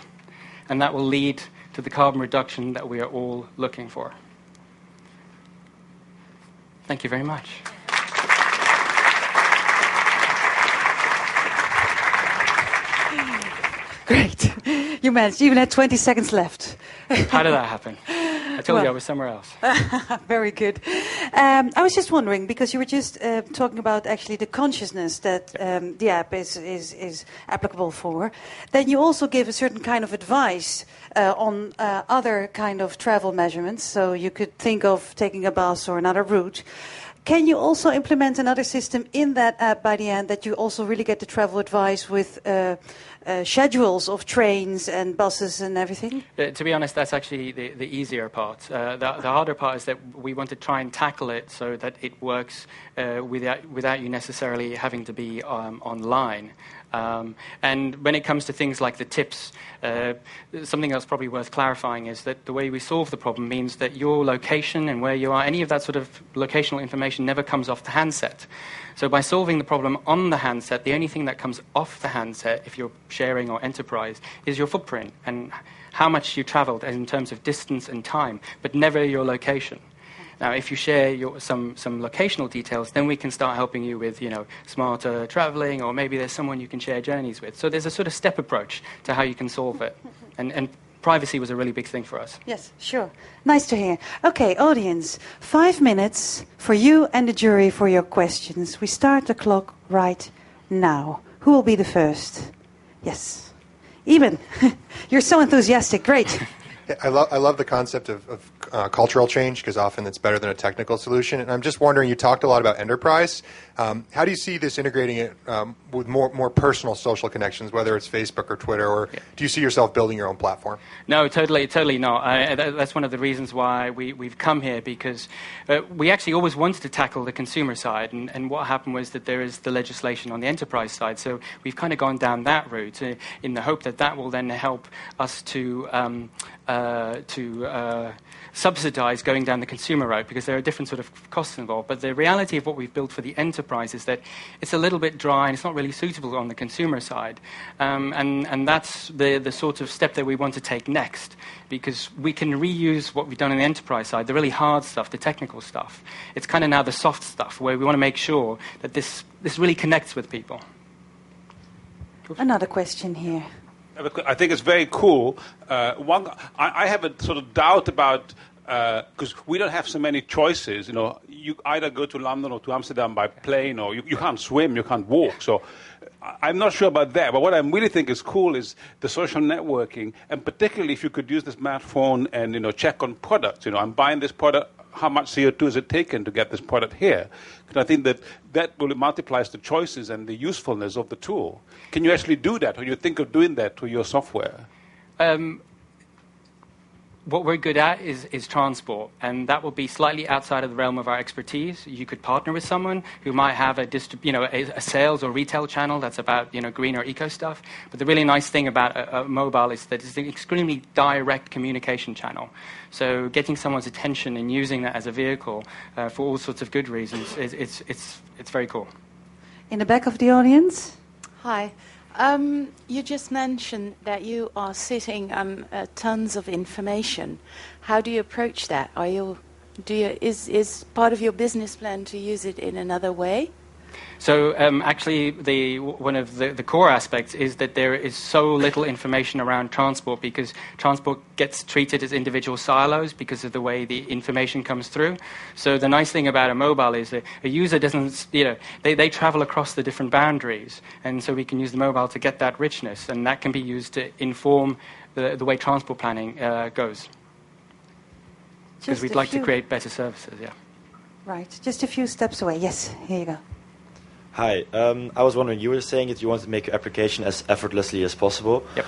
and that will lead to the carbon reduction that we are all looking for. Thank you very much. Great. You managed. You even had 20 seconds left. How did that happen? I told you I was somewhere else. Very good. I was just wondering, because you were just talking about actually the consciousness that the app is applicable for. Then you also give a certain kind of advice on other kind of travel measurements. So you could think of taking a bus or another route. Can you also implement another system in that app by the end that you also really get the travel advice with schedules of trains and buses and everything? To be honest, that's actually the easier part. The harder part is that we want to try and tackle it so that it works without you necessarily having to be online. And when it comes to things like the tips, something else probably worth clarifying is that the way we solve the problem means that your location and where you are, any of that sort of locational information never comes off the handset. So by solving the problem on the handset, the only thing that comes off the handset, if you're sharing or enterprise, is your footprint and how much you traveled in terms of distance and time, but never your location. Now, if you share some locational details, then we can start helping you with, smarter traveling, or maybe there's someone you can share journeys with. So there's a sort of step approach to how you can solve it. And privacy was a really big thing for us. Yes, sure. Nice to hear. Okay, audience, 5 minutes for you and the jury for your questions. We start the clock right now. Who will be the first? Yes. Eben, you're so enthusiastic. Great. I love the concept of cultural change, because often it's better than a technical solution. And I'm just wondering, you talked a lot about enterprise. How do you see this integrating it with more personal social connections, whether it's Facebook or Twitter, or do you see yourself building your own platform? No, totally not. That's one of the reasons why we've come here, because we actually always wanted to tackle the consumer side, and what happened was that there is the legislation on the enterprise side. So we've kind of gone down that route in the hope that that will then help us to subsidize going down the consumer route, because there are different sort of costs involved. But the reality of what we've built for the enterprise is that it's a little bit dry and it's not really suitable on the consumer side. And that's the sort of step that we want to take next, because we can reuse what we've done on the enterprise side, the really hard stuff, the technical stuff. It's kind of now the soft stuff, where we want to make sure that this really connects with people. Another question here. I think it's very cool. I have a sort of doubt about, because we don't have so many choices. You either go to London or to Amsterdam by plane, or you can't swim, you can't walk. So I'm not sure about that. But what I really think is cool is the social networking, and particularly if you could use the smartphone and check on products. I'm buying this product. How much CO2 is it taken to get this product here? Because I think that really multiplies the choices and the usefulness of the tool. Can you actually do that, or you think of doing that to your software? What we're good at is transport, and that will be slightly outside of the realm of our expertise. You could partner with someone who might have a sales or retail channel that's about green or eco stuff. But the really nice thing about a mobile is that it's an extremely direct communication channel. So getting someone's attention and using that as a vehicle for all sorts of good reasons, it's very cool. In the back of the audience. Hi. You just mentioned that you are sitting on tons of information. How do you approach that? Is part of your business plan to use it in another way? So actually, one of the core aspects is that there is so little information around transport because transport gets treated as individual silos because of the way the information comes through. So the nice thing about a mobile is that a user doesn't, they travel across the different boundaries, and so we can use the mobile to get that richness, and that can be used to inform the way transport planning goes. Because we'd like to create better services, yeah. Right, just a few steps away. Yes, here you go. Hi, I was wondering, you were saying that you want to make your application as effortlessly as possible. Yep.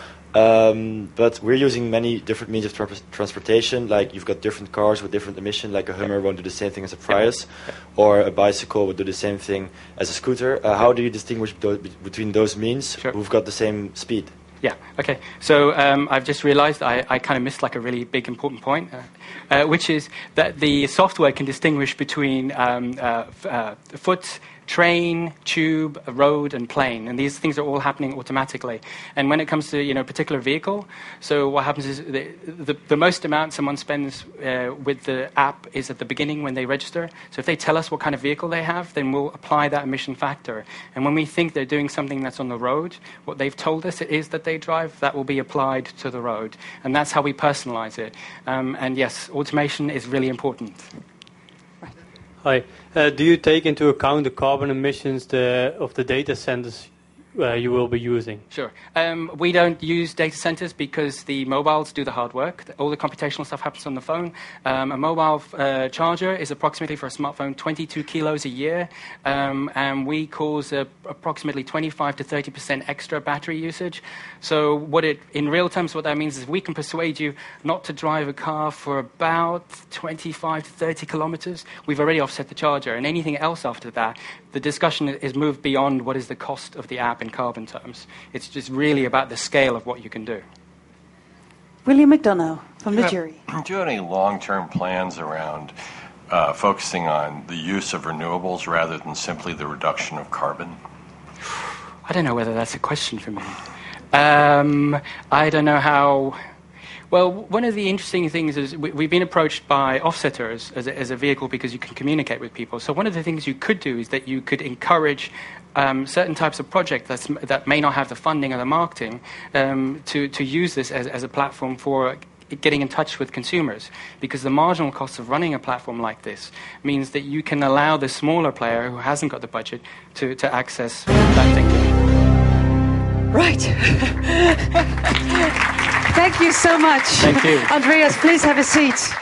But we're using many different means of transportation, like you've got different cars with different emission, like a Hummer won't do the same thing as a Prius, or a bicycle would do the same thing as a scooter. How do you distinguish between those means who've got the same speed? Yeah, okay. So I've just realized I kind of missed like a really big important point, which is that the software can distinguish between foot, train, tube, road, and plane, and these things are all happening automatically. And when it comes to a particular vehicle, so what happens is the most amount someone spends with the app is at the beginning when they register. So if they tell us what kind of vehicle they have, then we'll apply that emission factor. And when we think they're doing something that's on the road, what they've told us it is that they drive, that will be applied to the road, and that's how we personalize it. And yes, automation is really important. Hi. Do you take into account the carbon emissions of the data centers you will be using? Sure. We don't use data centers because the mobiles do the hard work. All the computational stuff happens on the phone. A mobile charger is approximately, for a smartphone, 22 kilos a year, and we cause approximately 25 to 30% extra battery usage. So in real terms, what that means is we can persuade you not to drive a car for about 25 to 30 kilometers. We've already offset the charger, and anything else after that, the discussion is moved beyond what is the cost of the app in carbon terms. It's just really about the scale of what you can do. William McDonough from the jury. Do you have any long-term plans around focusing on the use of renewables rather than simply the reduction of carbon? I don't know whether that's a question for me. I don't know how... Well, one of the interesting things is we've been approached by offsetters as a vehicle because you can communicate with people. So one of the things you could do is that you could encourage certain types of projects that may not have the funding or the marketing to use this as a platform for getting in touch with consumers, because the marginal cost of running a platform like this means that you can allow the smaller player who hasn't got the budget to access that thinking. Right. Thank you so much. Thank you. Andreas, please have a seat.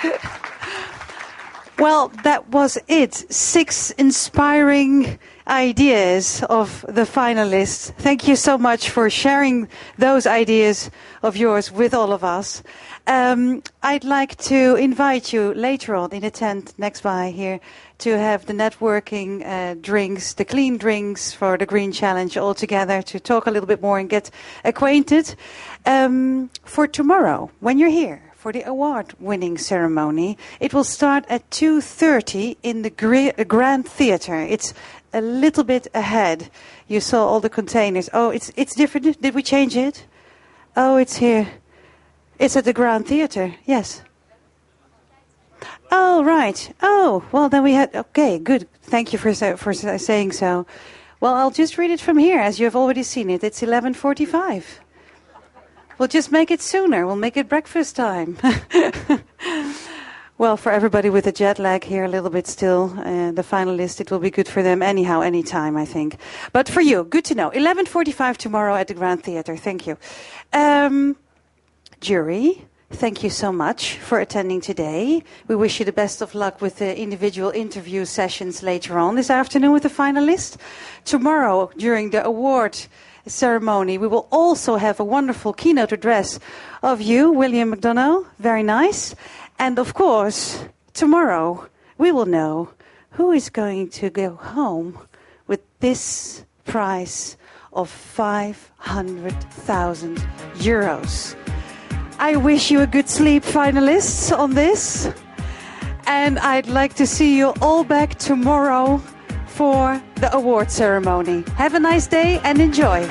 Well, that was it. 6 inspiring ideas of the finalists. Thank you so much for sharing those ideas of yours with all of us. I'd like to invite you later on in the tent next by here to have the networking drinks, the clean drinks for the Green Challenge all together to talk a little bit more and get acquainted. For tomorrow, when you're here, for the award-winning ceremony, it will start at 2:30 in the Grand Theatre. It's a little bit ahead. You saw all the containers. Oh, it's different. Did we change it? Oh, it's here. It's at the Grand Theatre. Yes. Oh, right. Oh, well, then we had... Okay, good. Thank you for saying so. Well, I'll just read it from here, as you have already seen it. It's 11:45. We'll just make it sooner. We'll make it breakfast time. Well, for everybody with a jet lag here a little bit still, the finalists, it will be good for them anyhow, anytime, I think. But for you, good to know. 11:45 tomorrow at the Grand Theatre. Thank you. Jury, thank you so much for attending today. We wish you the best of luck with the individual interview sessions later on this afternoon with the finalists. Tomorrow, during the award ceremony, we will also have a wonderful keynote address of you, William McDonough. Very nice. And of course, tomorrow we will know who is going to go home with this prize of 500,000 euros. I wish you a good sleep, finalists, on this. And I'd like to see you all back tomorrow for the award ceremony. Have a nice day and enjoy.